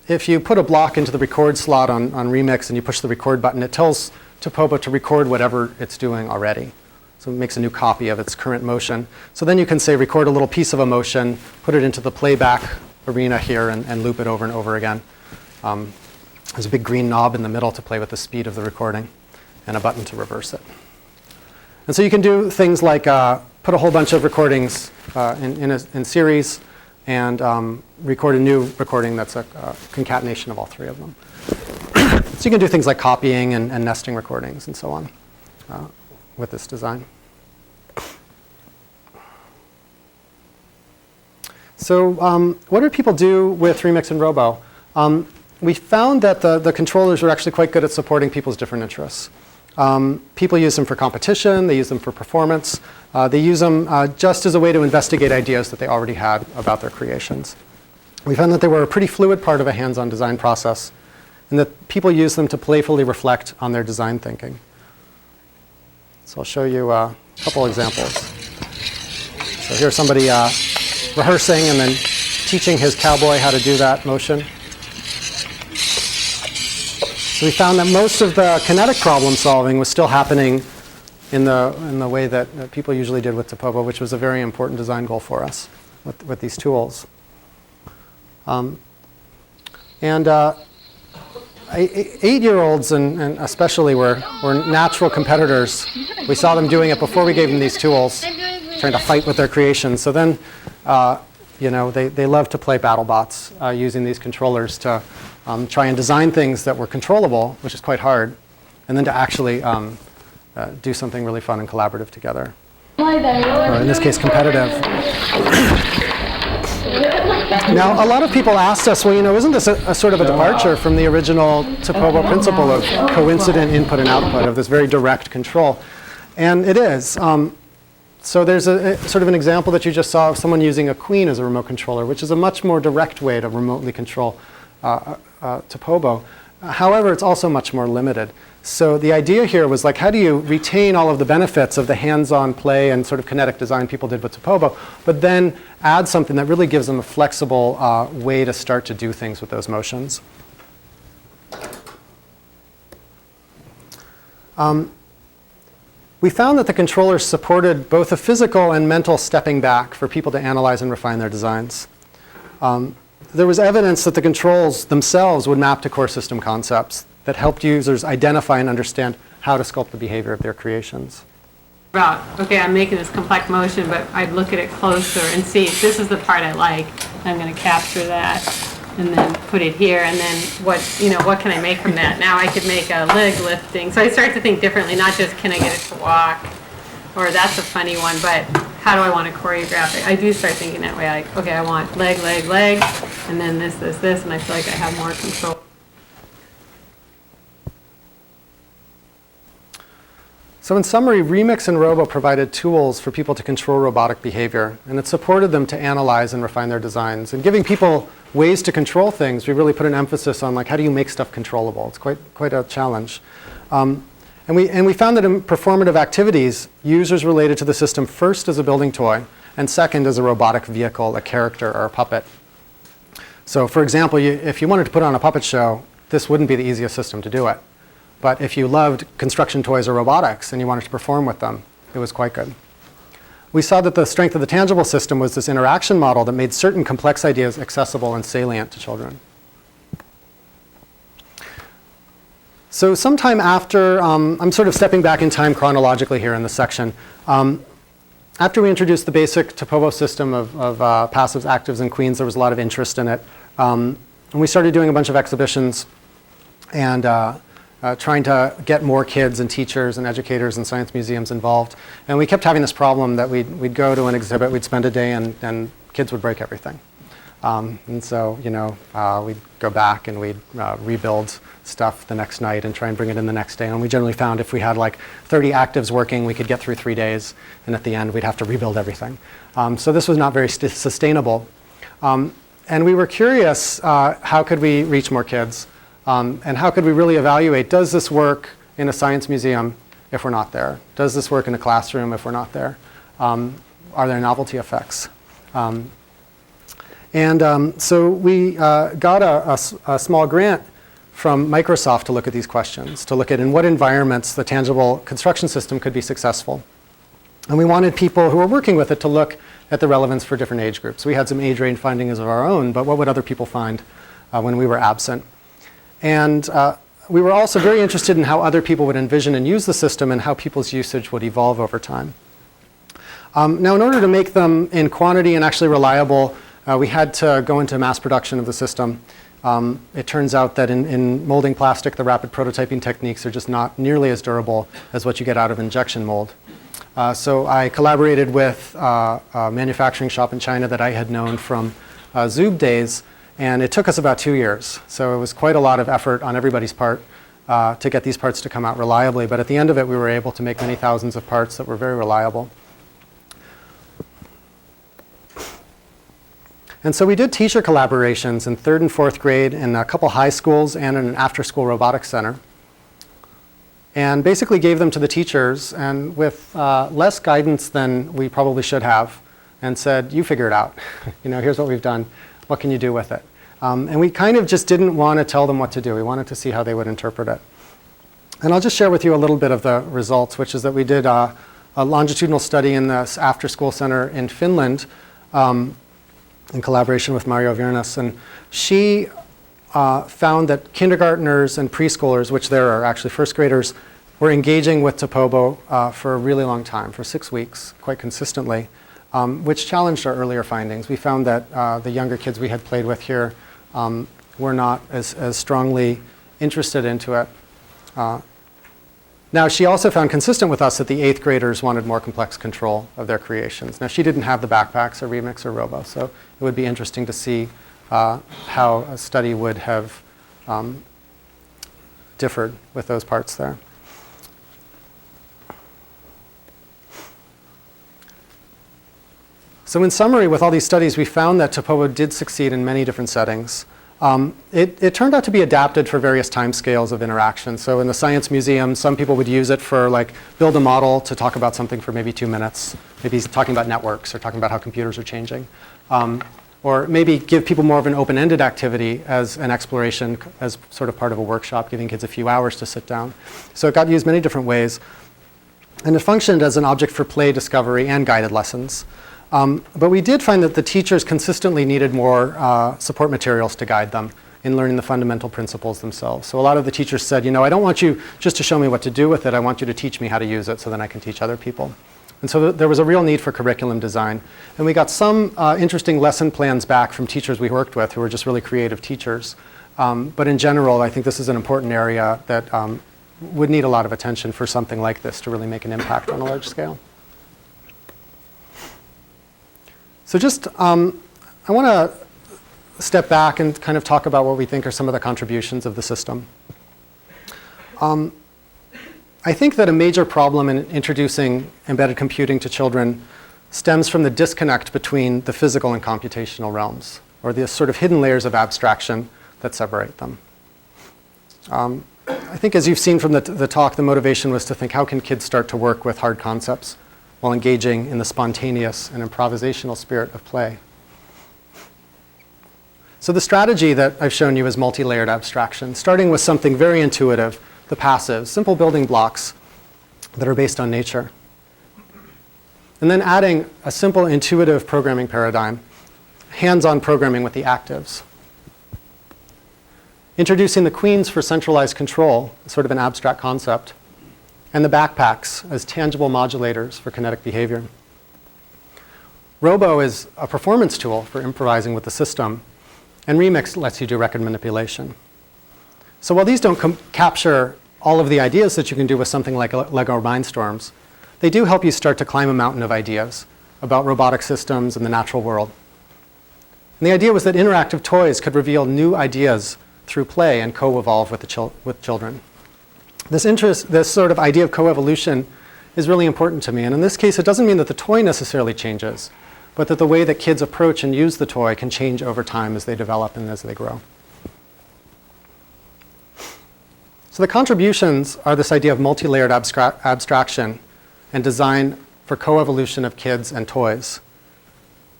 S3: if you put a block into the record slot on Remix and you push the record button, it tells Topobo to record whatever it's doing already. So it makes a new copy of its current motion. So then you can say record a little piece of a motion, put it into the playback arena here, and loop it over and over again. There's a big green knob in the middle to play with the speed of the recording, and a button to reverse it. And so you can do things like put a whole bunch of recordings in series and record a new recording that's a concatenation of all three of them. So you can do things like copying and nesting recordings and so on with this design. So what did people do with Remix and Robo? We found that the controllers were actually quite good at supporting people's different interests. People use them for competition. They use them for performance. They use them just as a way to investigate ideas that they already had about their creations. We found that they were a pretty fluid part of a hands-on design process, and that people use them to playfully reflect on their design thinking. So I'll show you a couple examples. So here's somebody rehearsing and then teaching his cowboy how to do that motion. So we found that most of the kinetic problem solving was still happening in the way that people usually did with Topobo, which was a very important design goal for us with these tools. Eight-year-olds and especially were natural competitors. We saw them doing it before we gave them these tools, trying to fight with their creations. So then, they love to play BattleBots using these controllers to try and design things that were controllable, which is quite hard, and then to actually do something really fun and collaborative together. Or in this case, competitive. Now, a lot of people asked us, well, isn't this a sort of a departure from the original Topobo principle of coincident input and output, of this very direct control? And it is. So there's a sort of an example that you just saw of someone using a queen as a remote controller, which is a much more direct way to remotely control Topobo. However, it's also much more limited. So the idea here was like, how do you retain all of the benefits of the hands-on play and sort of kinetic design people did with Topobo, but then add something that really gives them a flexible way to start to do things with those motions. We found that the controllers supported both a physical and mental stepping back for people to analyze and refine their designs. There was evidence that the controls themselves would map to core system concepts that helped users identify and understand how to sculpt the behavior of their creations.
S7: Okay, I'm making this complex motion, but I'd look at it closer and see if this is the part I like. I'm going to capture that and then put it here, and then what can I make from that? Now I could make a leg lifting. So I start to think differently, not just can I get it to walk, or that's a funny one, but how do I want to choreograph it? I do start thinking that way. Like, okay, I want leg, leg, leg, and then this, and I feel like I have more control.
S3: So in summary, Remix and Robo provided tools for people to control robotic behavior, and it supported them to analyze and refine their designs. And giving people ways to control things, we really put an emphasis on, like, how do you make stuff controllable? It's quite a challenge. And we found that in performative activities, users related to the system first as a building toy, and second as a robotic vehicle, a character, or a puppet. So for example, if you wanted to put on a puppet show, this wouldn't be the easiest system to do it. But if you loved construction toys or robotics and you wanted to perform with them, it was quite good. We saw that the strength of the tangible system was this interaction model that made certain complex ideas accessible and salient to children. So sometime after, I'm sort of stepping back in time chronologically here in this section. After we introduced the basic Topobo system of passives, actives, and queens, there was a lot of interest in it. And we started doing a bunch of exhibitions and trying to get more kids and teachers and educators and science museums involved. And we kept having this problem that we'd go to an exhibit, we'd spend a day, and kids would break everything. And so, we'd go back and we'd rebuild stuff the next night and try and bring it in the next day. And we generally found if we had like 30 actives working, we could get through 3 days. And at the end, we'd have to rebuild everything. So this was not very sustainable. And we were curious, how could we reach more kids? And how could we really evaluate, does this work in a science museum if we're not there? Does this work in a classroom if we're not there? Are there novelty effects? So we got a small grant from Microsoft to look at these questions, to look at in what environments the tangible construction system could be successful. And we wanted people who were working with it to look at the relevance for different age groups. We had some age range findings of our own, but what would other people find when we were absent? And we were also very interested in how other people would envision and use the system and how people's usage would evolve over time. Now, in order to make them in quantity and actually reliable, we had to go into mass production of the system. It turns out that in molding plastic, the rapid prototyping techniques are just not nearly as durable as what you get out of injection mold. So I collaborated with a manufacturing shop in China that I had known from Zoob days, and it took us about 2 years. So it was quite a lot of effort on everybody's part to get these parts to come out reliably. But at the end of it, we were able to make many thousands of parts that were very reliable. And so we did teacher collaborations in 3rd and 4th grade in a couple high schools and in an after-school robotics center. And basically gave them to the teachers, and with less guidance than we probably should have, and said, you figure it out. Here's what we've done. What can you do with it? And we kind of just didn't want to tell them what to do. We wanted to see how they would interpret it. And I'll just share with you a little bit of the results, which is that we did a longitudinal study in this after-school center in Finland in collaboration with Mario Virnas. And she found that kindergartners and preschoolers, which there are actually first graders, were engaging with Topobo for a really long time, for 6 weeks, quite consistently, which challenged our earlier findings. We found that the younger kids we had played with here were not as strongly interested into it. Now, she also found consistent with us that the 8th graders wanted more complex control of their creations. Now, she didn't have the backpacks or Remix or Robo, so it would be interesting to see how a study would have differed with those parts there. So in summary, with all these studies, we found that Topobo did succeed in many different settings. It turned out to be adapted for various timescales of interaction. So in the Science Museum, some people would use it for build a model to talk about something for maybe 2 minutes. Maybe he's talking about networks or talking about how computers are changing. Or maybe give people more of an open-ended activity as an exploration, as sort of part of a workshop, giving kids a few hours to sit down. So it got used many different ways. And it functioned as an object for play, discovery, and guided lessons. But we did find that the teachers consistently needed more support materials to guide them in learning the fundamental principles themselves. So a lot of the teachers said, I don't want you just to show me what to do with it. I want you to teach me how to use it so then I can teach other people. And so there was a real need for curriculum design. And we got some interesting lesson plans back from teachers we worked with who were just really creative teachers. But in general, I think this is an important area that would need a lot of attention for something like this to really make an impact on a large scale. So just, I want to step back and kind of talk about what we think are some of the contributions of the system. I think that a major problem in introducing embedded computing to children stems from the disconnect between the physical and computational realms, or the sort of hidden layers of abstraction that separate them. I think as you've seen from the talk, the motivation was to think, how can kids start to work with hard concepts while engaging in the spontaneous and improvisational spirit of play? So the strategy that I've shown you is multi-layered abstraction, starting with something very intuitive, the passives, simple building blocks that are based on nature. And then adding a simple intuitive programming paradigm, hands-on programming with the actives. Introducing the queens for centralized control, sort of an abstract concept, and the backpacks as tangible modulators for kinetic behavior. Robo is a performance tool for improvising with the system, and Remix lets you do record manipulation. So while these don't capture all of the ideas that you can do with something like Lego Mindstorms, they do help you start to climb a mountain of ideas about robotic systems and the natural world. And the idea was that interactive toys could reveal new ideas through play and co-evolve with children. This sort of idea of coevolution is really important to me. And in this case, it doesn't mean that the toy necessarily changes, but that the way that kids approach and use the toy can change over time as they develop and as they grow. So the contributions are this idea of multi-layered abstraction and design for coevolution of kids and toys.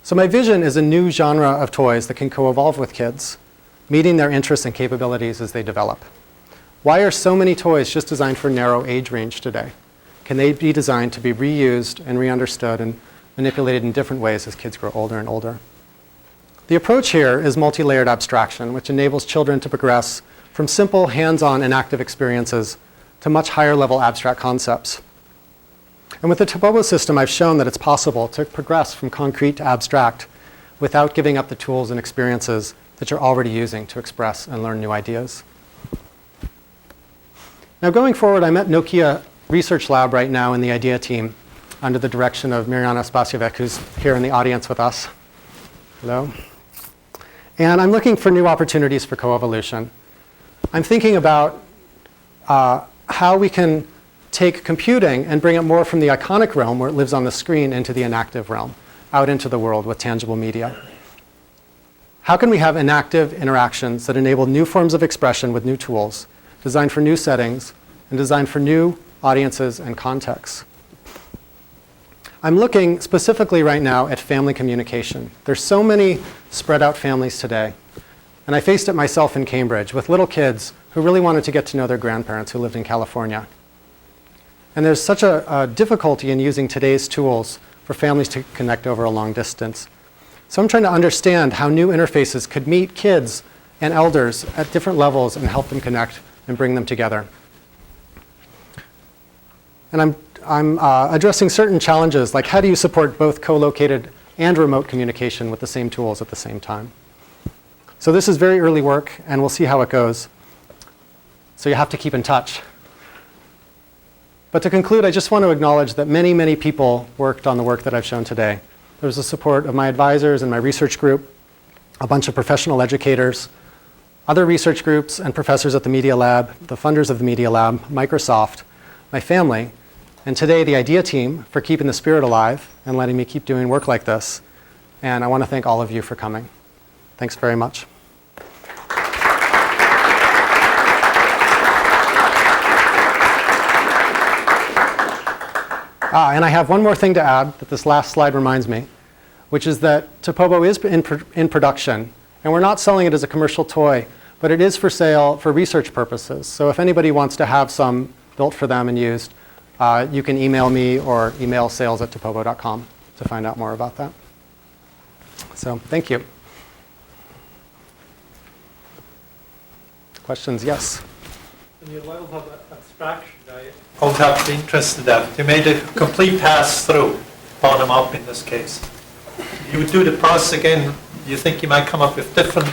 S3: So my vision is a new genre of toys that can co-evolve with kids, meeting their interests and capabilities as they develop. Why are so many toys just designed for narrow age range today? Can they be designed to be reused and re-understood and manipulated in different ways as kids grow older and older? The approach here is multi-layered abstraction, which enables children to progress from simple hands-on enactive experiences to much higher level abstract concepts. And with the Topobo system, I've shown that it's possible to progress from concrete to abstract without giving up the tools and experiences that you're already using to express and learn new ideas. Now going forward, I'm at Nokia Research Lab right now in the IDEA team under the direction of Mirjana Spasjovic, who's here in the audience with us. Hello. And I'm looking for new opportunities for coevolution. I'm thinking about how we can take computing and bring it more from the iconic realm, where it lives on the screen, into the enactive realm, out into the world with tangible media. How can we have enactive interactions that enable new forms of expression with new tools, designed for new settings, and designed for new audiences and contexts? I'm looking specifically right now at family communication. There's so many spread out families today. And I faced it myself in Cambridge with little kids who really wanted to get to know their grandparents who lived in California. And there's such a difficulty in using today's tools for families to connect over a long distance. So I'm trying to understand how new interfaces could meet kids and elders at different levels and help them connect and bring them together. And I'm addressing certain challenges, like how do you support both co-located and remote communication with the same tools at the same time? So this is very early work, and we'll see how it goes. So you have to keep in touch. But to conclude, I just want to acknowledge that many, many people worked on the work that I've shown today. There was the support of my advisors and my research group, a bunch of professional educators, other research groups and professors at the Media Lab, the funders of the Media Lab, Microsoft, my family, and today the IDEA team for keeping the spirit alive and letting me keep doing work like this. And I want to thank all of you for coming. Thanks very much. And I have one more thing to add that this last slide reminds me, which is that Topobo is in production. And we're not selling it as a commercial toy, but it is for sale for research purposes. So if anybody wants to have some built for them and used, you can email me or email sales@topobo.com to find out more about that. So thank you. Questions? Yes?
S8: In your level of abstraction, I would have to be interested in that. You made a complete pass-through, bottom up in this case. You would do the process again. Do you think you might come up with different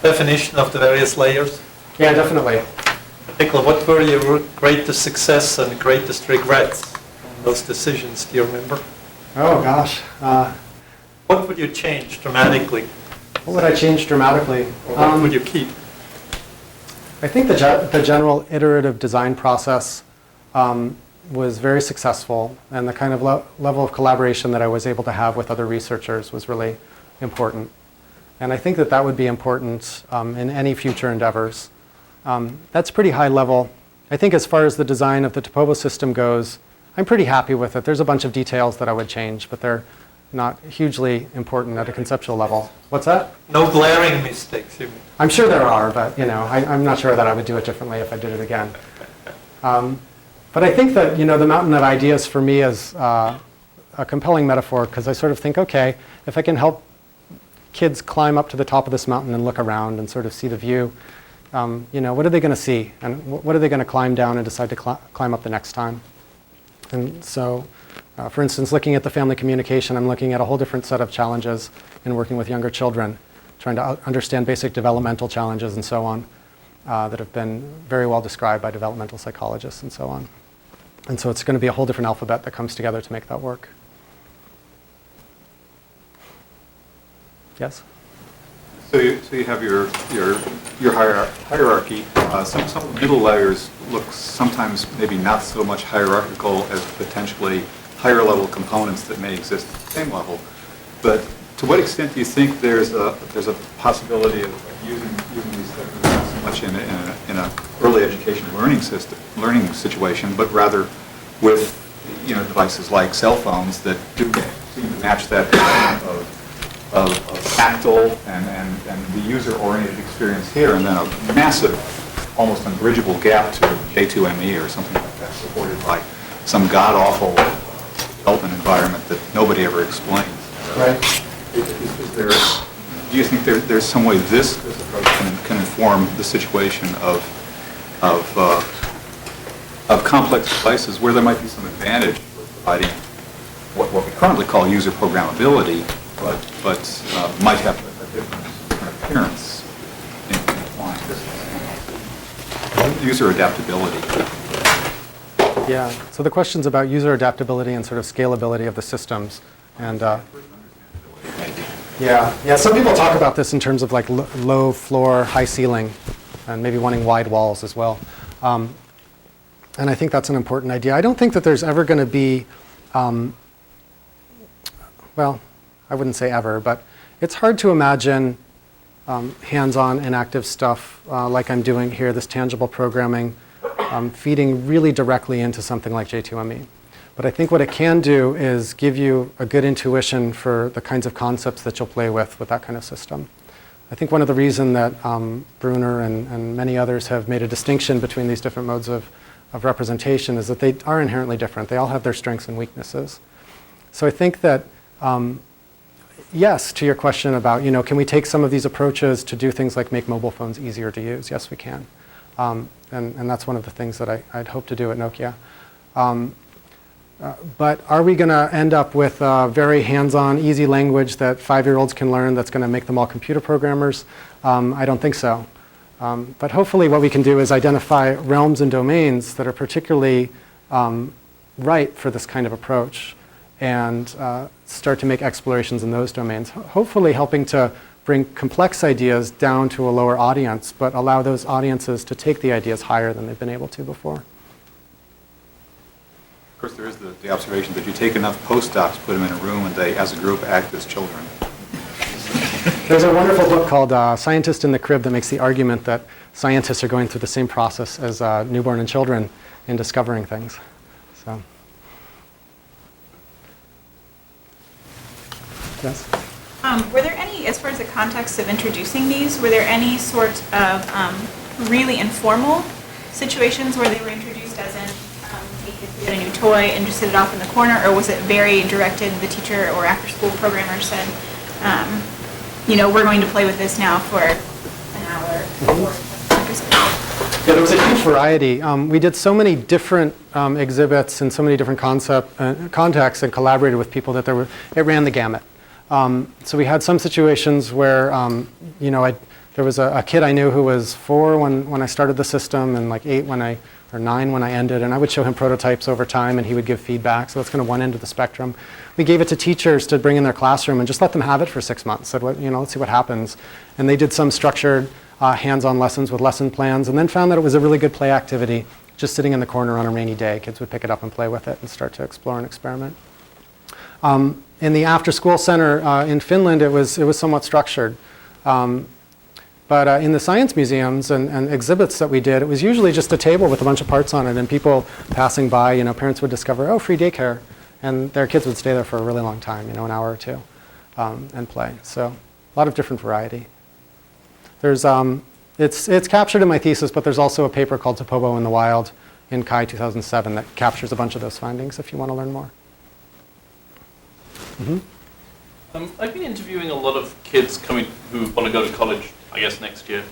S8: definition of the various layers?
S3: Yeah, definitely.
S8: In particular, what were your greatest success and greatest regrets on those decisions? Do you remember?
S3: Oh, gosh.
S8: What would you change dramatically?
S3: What would I change dramatically?
S8: Or what would you keep?
S3: I think the general iterative design process was very successful, and the kind of level of collaboration that I was able to have with other researchers was really important. And I think that that would be important in any future endeavors. That's pretty high level. I think as far as the design of the Topobo system goes, I'm pretty happy with it. There's a bunch of details that I would change, but they're not hugely important at a conceptual level. What's that?
S8: No glaring mistakes, you mean?
S3: I'm sure there are, but I'm not sure that I would do it differently if I did it again. But I think that the mountain of ideas for me is a compelling metaphor, because I sort of think, okay, if I can help kids climb up to the top of this mountain and look around and sort of see the view, what are they going to see, and what are they going to climb down and decide to climb up the next time? And so, for instance, looking at the family communication, I'm looking at a whole different set of challenges in working with younger children, trying to understand basic developmental challenges and so on that have been very well described by developmental psychologists and so on. And so it's going to be a whole different alphabet that comes together to make that work. Yes?
S9: So you have your hierarchy. Some of the middle layers look sometimes maybe not so much hierarchical as potentially higher level components that may exist at the same level. But to what extent do you think there's a possibility of using these things not so much in a early education learning situation, but rather with devices like cell phones that do seem to match that kind of tactile and the user-oriented experience here, and then a massive, almost unbridgeable gap to J2ME or something like that, supported by some god-awful development environment that nobody ever explains.
S3: Right.
S9: Do you think there's some way this approach can inform the situation of complex devices where there might be some advantage with providing what we currently call user programmability, but might have a different appearance in applying this user adaptability?
S3: Yeah, so the question's about user adaptability and sort of scalability of the systems. And yeah, some people talk about this in terms of like low floor, high ceiling, and maybe wanting wide walls as well. And I think that's an important idea. I don't think that there's ever going to be, well, I wouldn't say ever, but it's hard to imagine hands-on enactive stuff like I'm doing here, this tangible programming, feeding really directly into something like J2ME. But I think what it can do is give you a good intuition for the kinds of concepts that you'll play with that kind of system. I think one of the reasons that Bruner and many others have made a distinction between these different modes of representation is that they are inherently different. They all have their strengths and weaknesses. So I think that, yes, to your question about, can we take some of these approaches to do things like make mobile phones easier to use? Yes, we can. And that's one of the things that I'd hope to do at Nokia. But are we going to end up with very hands-on, easy language that 5-year-olds can learn that's going to make them all computer programmers? I don't think so. But hopefully what we can do is identify realms and domains that are particularly right for this kind of approach and start to make explorations in those domains, hopefully helping to bring complex ideas down to a lower audience, but allow those audiences to take the ideas higher than they've been able to before.
S9: Of course, there is the observation that you take enough postdocs, put them in a room, and they, as a group, act as children.
S3: There's a wonderful book called Scientist in the Crib that makes the argument that scientists are going through the same process as newborn and children in discovering things. So, yes?
S10: Were there any, as far as the context of introducing these, were there any sort of really informal situations where they were introduced, as in a kid get a new toy and just set it off in the corner, or was it very directed, the teacher or after-school programmer said, we're going to play with this now for an hour?
S3: Yeah, there was a huge variety. We did so many different exhibits and so many different contexts and collaborated with people that it ran the gamut. So we had some situations where, there was a kid I knew who was 4 when I started the system and like 8 or 9 when I ended, and I would show him prototypes over time and he would give feedback. So that's kind of one end of the spectrum. We gave it to teachers to bring in their classroom and just let them have it for 6 months. Said, let's see what happens. And they did some structured hands-on lessons with lesson plans and then found that it was a really good play activity, just sitting in the corner on a rainy day. Kids would pick it up and play with it and start to explore and experiment. In the after-school center in Finland, it was somewhat structured. But in the science museums and exhibits that we did, it was usually just a table with a bunch of parts on it, and people passing by, parents would discover, oh, free daycare, and their kids would stay there for a really long time, an hour or two, and play. So a lot of different variety. There's, it's captured in my thesis, but there's also a paper called Topobo in the Wild in CHI 2007 that captures a bunch of those findings if you want to learn more. Mm-hmm.
S11: I've been interviewing a lot of kids who want to go to college, I guess, next year.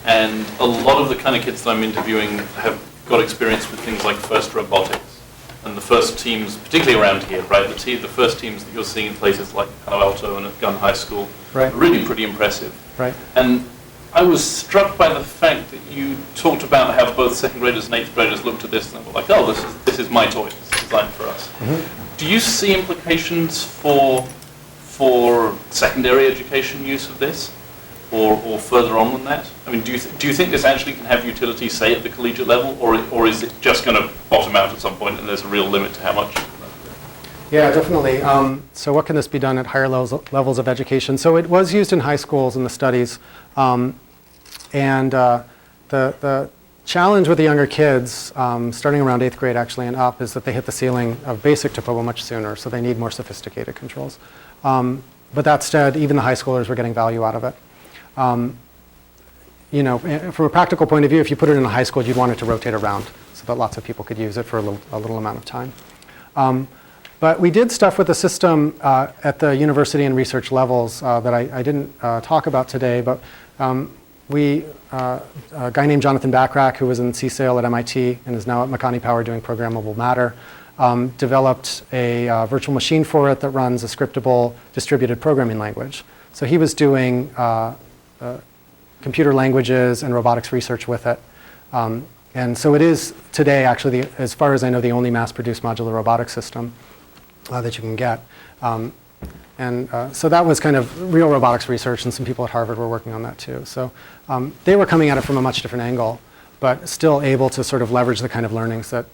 S11: And a lot of the kind of kids that I'm interviewing have got experience with things like FIRST robotics. And the first teams, particularly around here, right? The first teams that you're seeing in places like Palo Alto and at Gun High School are really pretty impressive.
S3: Right.
S11: And I was struck by the fact that you talked about how both second graders and 8th graders looked at this and were like, oh, this is my toy. It's designed for us. Mm-hmm. Do you see implications for secondary education use of this, or further on than that? I mean, do you think this actually can have utility, say, at the collegiate level, or is it just going to bottom out at some point and there's a real limit to how much?
S3: Yeah, definitely. So what can this be done at higher levels of education? So it was used in high schools in the studies, and the challenge with the younger kids, starting around 8th grade actually and up, is that they hit the ceiling of basic Topobo much sooner, so they need more sophisticated controls. But that said, even the high schoolers were getting value out of it. You know, from a practical point of view, if you put it in a high school, you'd want it to rotate around so that lots of people could use it for a little amount of time. But we did stuff with the system at the university and research levels that I didn't talk about today, but a guy named Jonathan Bachrach, who was in CSAIL at MIT and is now at Makani Power doing programmable matter, developed a virtual machine for it that runs a scriptable distributed programming language. So he was doing computer languages and robotics research with it. And so it is today, actually, as far as I know, the only mass-produced modular robotics system that you can get. So that was kind of real robotics research, and some people at Harvard were working on that too. So they were coming at it from a much different angle, but still able to sort of leverage the kind of learnings that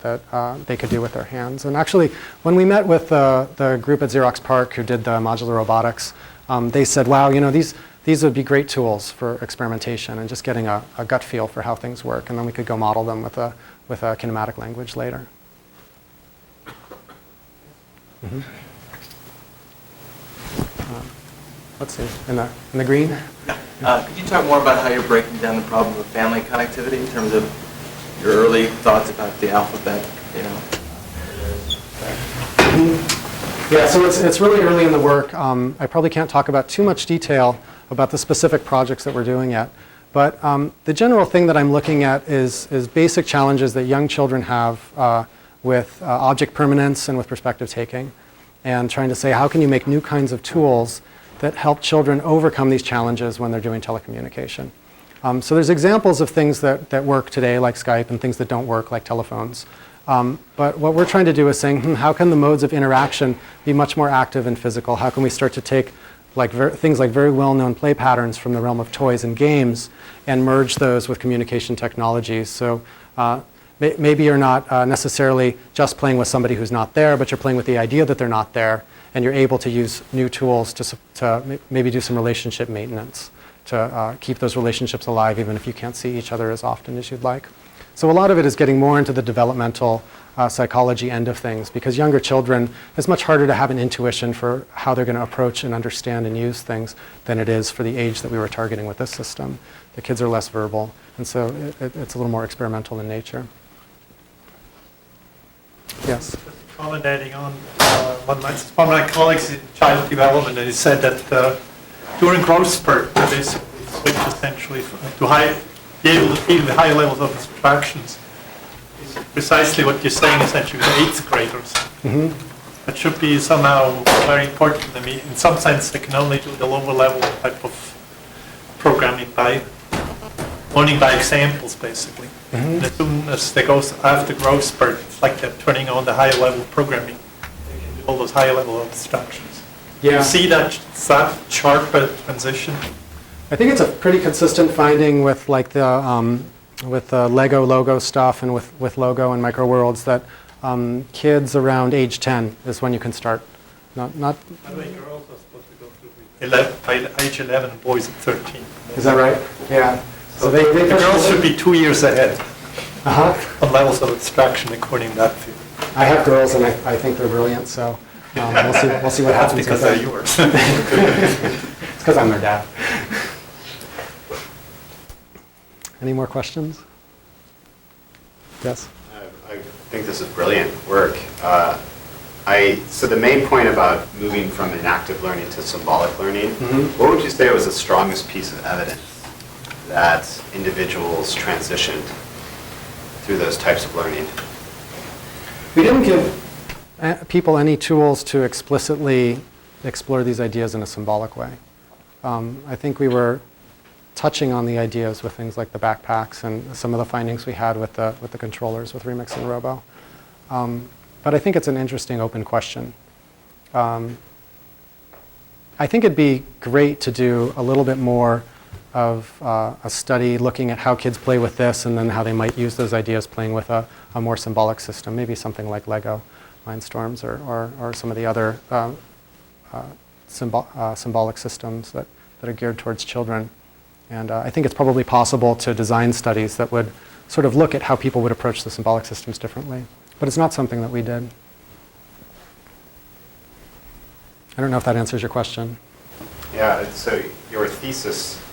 S3: they could do with their hands. And actually, when we met with the group at Xerox PARC who did the modular robotics, they said, wow, you know, these would be great tools for experimentation and just getting a gut feel for how things work, and then we could go model them with a kinematic language later. Mm-hmm. Let's see, in the green?
S12: Could you talk more about how you're breaking down the problem of family connectivity in terms of your early thoughts about the alphabet, you know?
S3: Yeah, so it's really early in the work. I probably can't talk about too much detail about the specific projects that we're doing yet. But the general thing that I'm looking at is basic challenges that young children have with object permanence and with perspective taking, and trying to say, how can you make new kinds of tools that help children overcome these challenges when they're doing telecommunication. So there's examples of things that work today, like Skype, and things that don't work, like telephones. But what we're trying to do is saying, how can the modes of interaction be much more active and physical? How can we start to take things like very well-known play patterns from the realm of toys and games and merge those with communication technologies? So maybe you're not necessarily just playing with somebody who's not there, but you're playing with the idea that they're not there, and you're able to use new tools to maybe do some relationship maintenance, to keep those relationships alive even if you can't see each other as often as you'd like. So a lot of it is getting more into the developmental psychology end of things, because younger children, it's much harder to have an intuition for how they're going to approach and understand and use things than it is for the age that we were targeting with this system. The kids are less verbal, and so it's a little more experimental in nature. Yes?
S8: Commenting on one of my colleagues in child development, and he said that during growth spurt, they basically switch essentially to be able to deal with high levels of abstractions. Is precisely what you're saying, essentially, with 8th graders. Mm-hmm. That should be somehow very important to me. In some sense, they can only do the lower level type of programming by learning by examples, basically. Mm-hmm. And as soon as they go after growth spurt, it's like they're turning on the higher level programming. They can do all those higher level abstractions. Yeah. You see that sharp transition?
S3: I think it's a pretty consistent finding with like the Lego logo stuff and with Logo and Micro Worlds that kids around age 10 is when you can start. Not.
S8: By the way, girls are supposed to go through by age 11, boys at 13.
S3: Is that right? Yeah. So the
S8: girls should be 2 years ahead on levels of abstraction according to that field.
S3: I have girls, and I think they're brilliant. So we'll see what happens.
S8: That's because they're yours.
S3: It's because I'm their dad. Any more questions? Yes?
S2: I think this is brilliant work. So the main point about moving from enactive learning to symbolic learning, what would you say was the strongest piece of evidence that individuals transitioned through those types of learning?
S3: We didn't give people any tools to explicitly explore these ideas in a symbolic way. I think we were touching on the ideas with things like the backpacks and some of the findings we had with the controllers with Remix and Robo. But I think it's an interesting open question. I think it'd be great to do a little bit more of a study looking at how kids play with this and then how they might use those ideas playing with a more symbolic system, maybe something like Lego, Mindstorms, or some of the other symbolic systems that are geared towards children. And I think it's probably possible to design studies that would sort of look at how people would approach the symbolic systems differently. But it's not something that we did. I don't know if that answers your question.
S2: Yeah, so your thesis,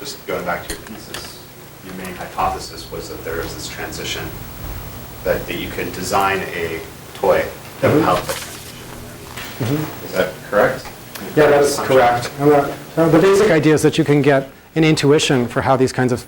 S2: just going back to your thesis, your main hypothesis was that there is this transition, that you could design a toy that would help that transition. Is that correct?
S3: Yeah, that's correct. The basic idea is that you can get an intuition for how these kinds of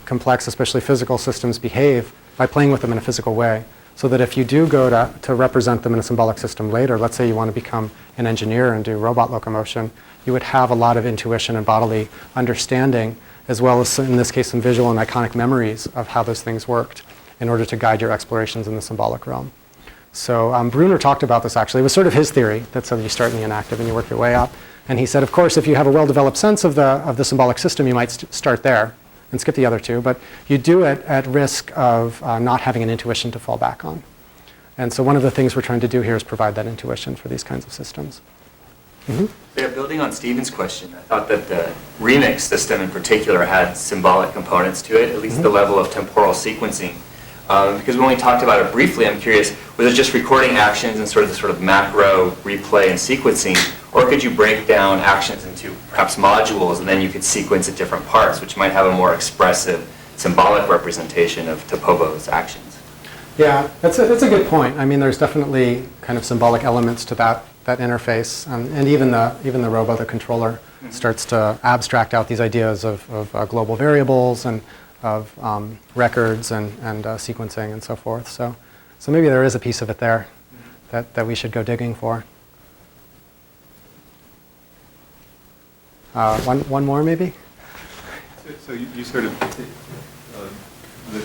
S3: complex, especially physical systems behave by playing with them in a physical way. So that if you do go to represent them in a symbolic system later, let's say you want to become an engineer and do robot locomotion, you would have a lot of intuition and bodily understanding, as well as, in this case, some visual and iconic memories of how those things worked in order to guide your explorations in the symbolic realm. So Bruner talked about this, actually. It was sort of his theory that said you start in the enactive and you work your way up. And he said, of course, if you have a well-developed sense of the symbolic system, you might start there and skip the other two. But you do it at risk of not having an intuition to fall back on. And so one of the things we're trying to do here is provide that intuition for these kinds of systems.
S13: Yeah, building on Stephen's question, I thought that the remix system in particular had symbolic components to it, at least the level of temporal sequencing. Because we only talked about it briefly, I'm curious, was it just recording actions and sort of macro replay and sequencing, or could you break down actions into perhaps modules and then you could sequence at different parts, which might have a more expressive symbolic representation of Topobo's actions?
S3: Yeah, that's a good point. I mean, there's definitely kind of symbolic elements to that interface, and even the Robo, the controller, starts to abstract out these ideas of global variables and of records and sequencing and so forth. So maybe there is a piece of it there that we should go digging for. One more, maybe?
S9: So you sort of, the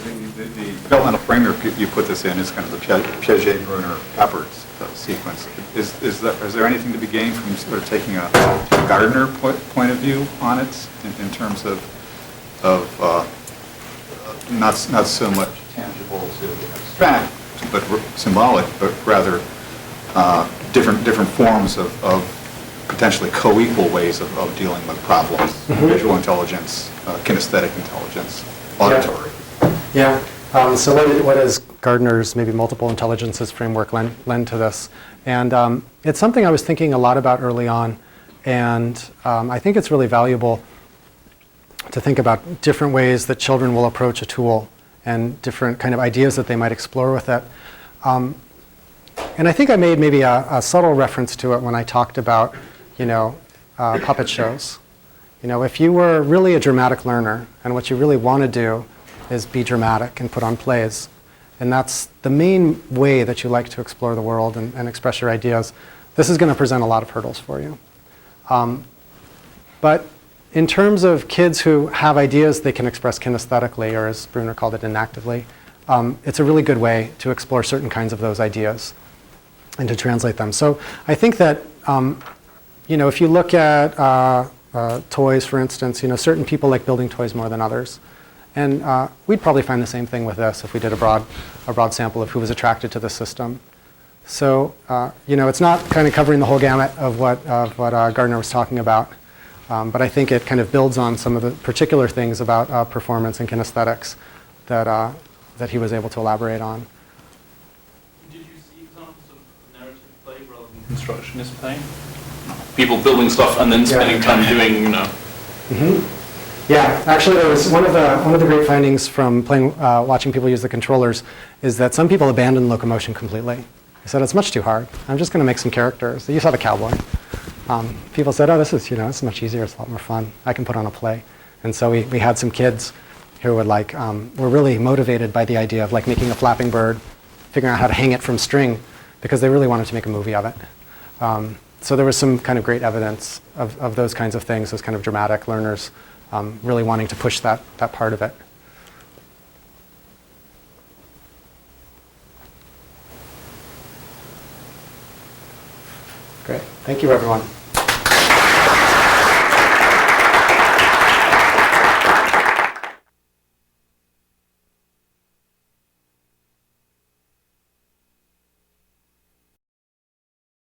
S9: developmental framework you put this in is kind of the Piaget-Bruner-Papert sequence. Is there anything to be gained from sort of taking a Gardner point of view on it in terms of not so much tangible to abstract, but symbolic, but rather different forms of potentially co-equal ways of dealing with problems, visual intelligence, kinesthetic intelligence, auditory.
S3: Yeah. So what is Gardner's maybe multiple intelligences framework lend to this? And it's something I was thinking a lot about early on, and I think it's really valuable to think about different ways that children will approach a tool and different kind of ideas that they might explore with it. And I think I made maybe a subtle reference to it when I talked about, puppet shows. If you were really a dramatic learner and what you really want to do is be dramatic and put on plays, and that's the main way that you like to explore the world and express your ideas, this is going to present a lot of hurdles for you. But in terms of kids who have ideas they can express kinesthetically, or as Bruner called it, enactively, it's a really good way to explore certain kinds of those ideas and to translate them. So I think that, if you look at toys, for instance, certain people like building toys more than others. And we'd probably find the same thing with this if we did a broad sample of who was attracted to the system. So, it's not kind of covering the whole gamut of what Gardner was talking about. But I think it kind of builds on some of the particular things about performance and kinesthetics that he was able to elaborate on.
S11: Did you see examples of narrative play rather than constructionist play? People building stuff and then spending time doing,
S3: Yeah, actually, there was one of the great findings from watching people use the controllers is that some people abandoned locomotion completely. They said it's much too hard. I'm just going to make some characters. You saw the cowboy. People said, oh, this is it's much easier. It's a lot more fun. I can put on a play. And so we had some kids who would were really motivated by the idea of making a flapping bird, figuring out how to hang it from string, because they really wanted to make a movie of it. So there was some kind of great evidence of those kinds of things, those kind of dramatic learners really wanting to push that part of it. Great. Thank you, everyone.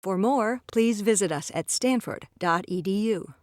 S14: For more, please visit us at stanford.edu.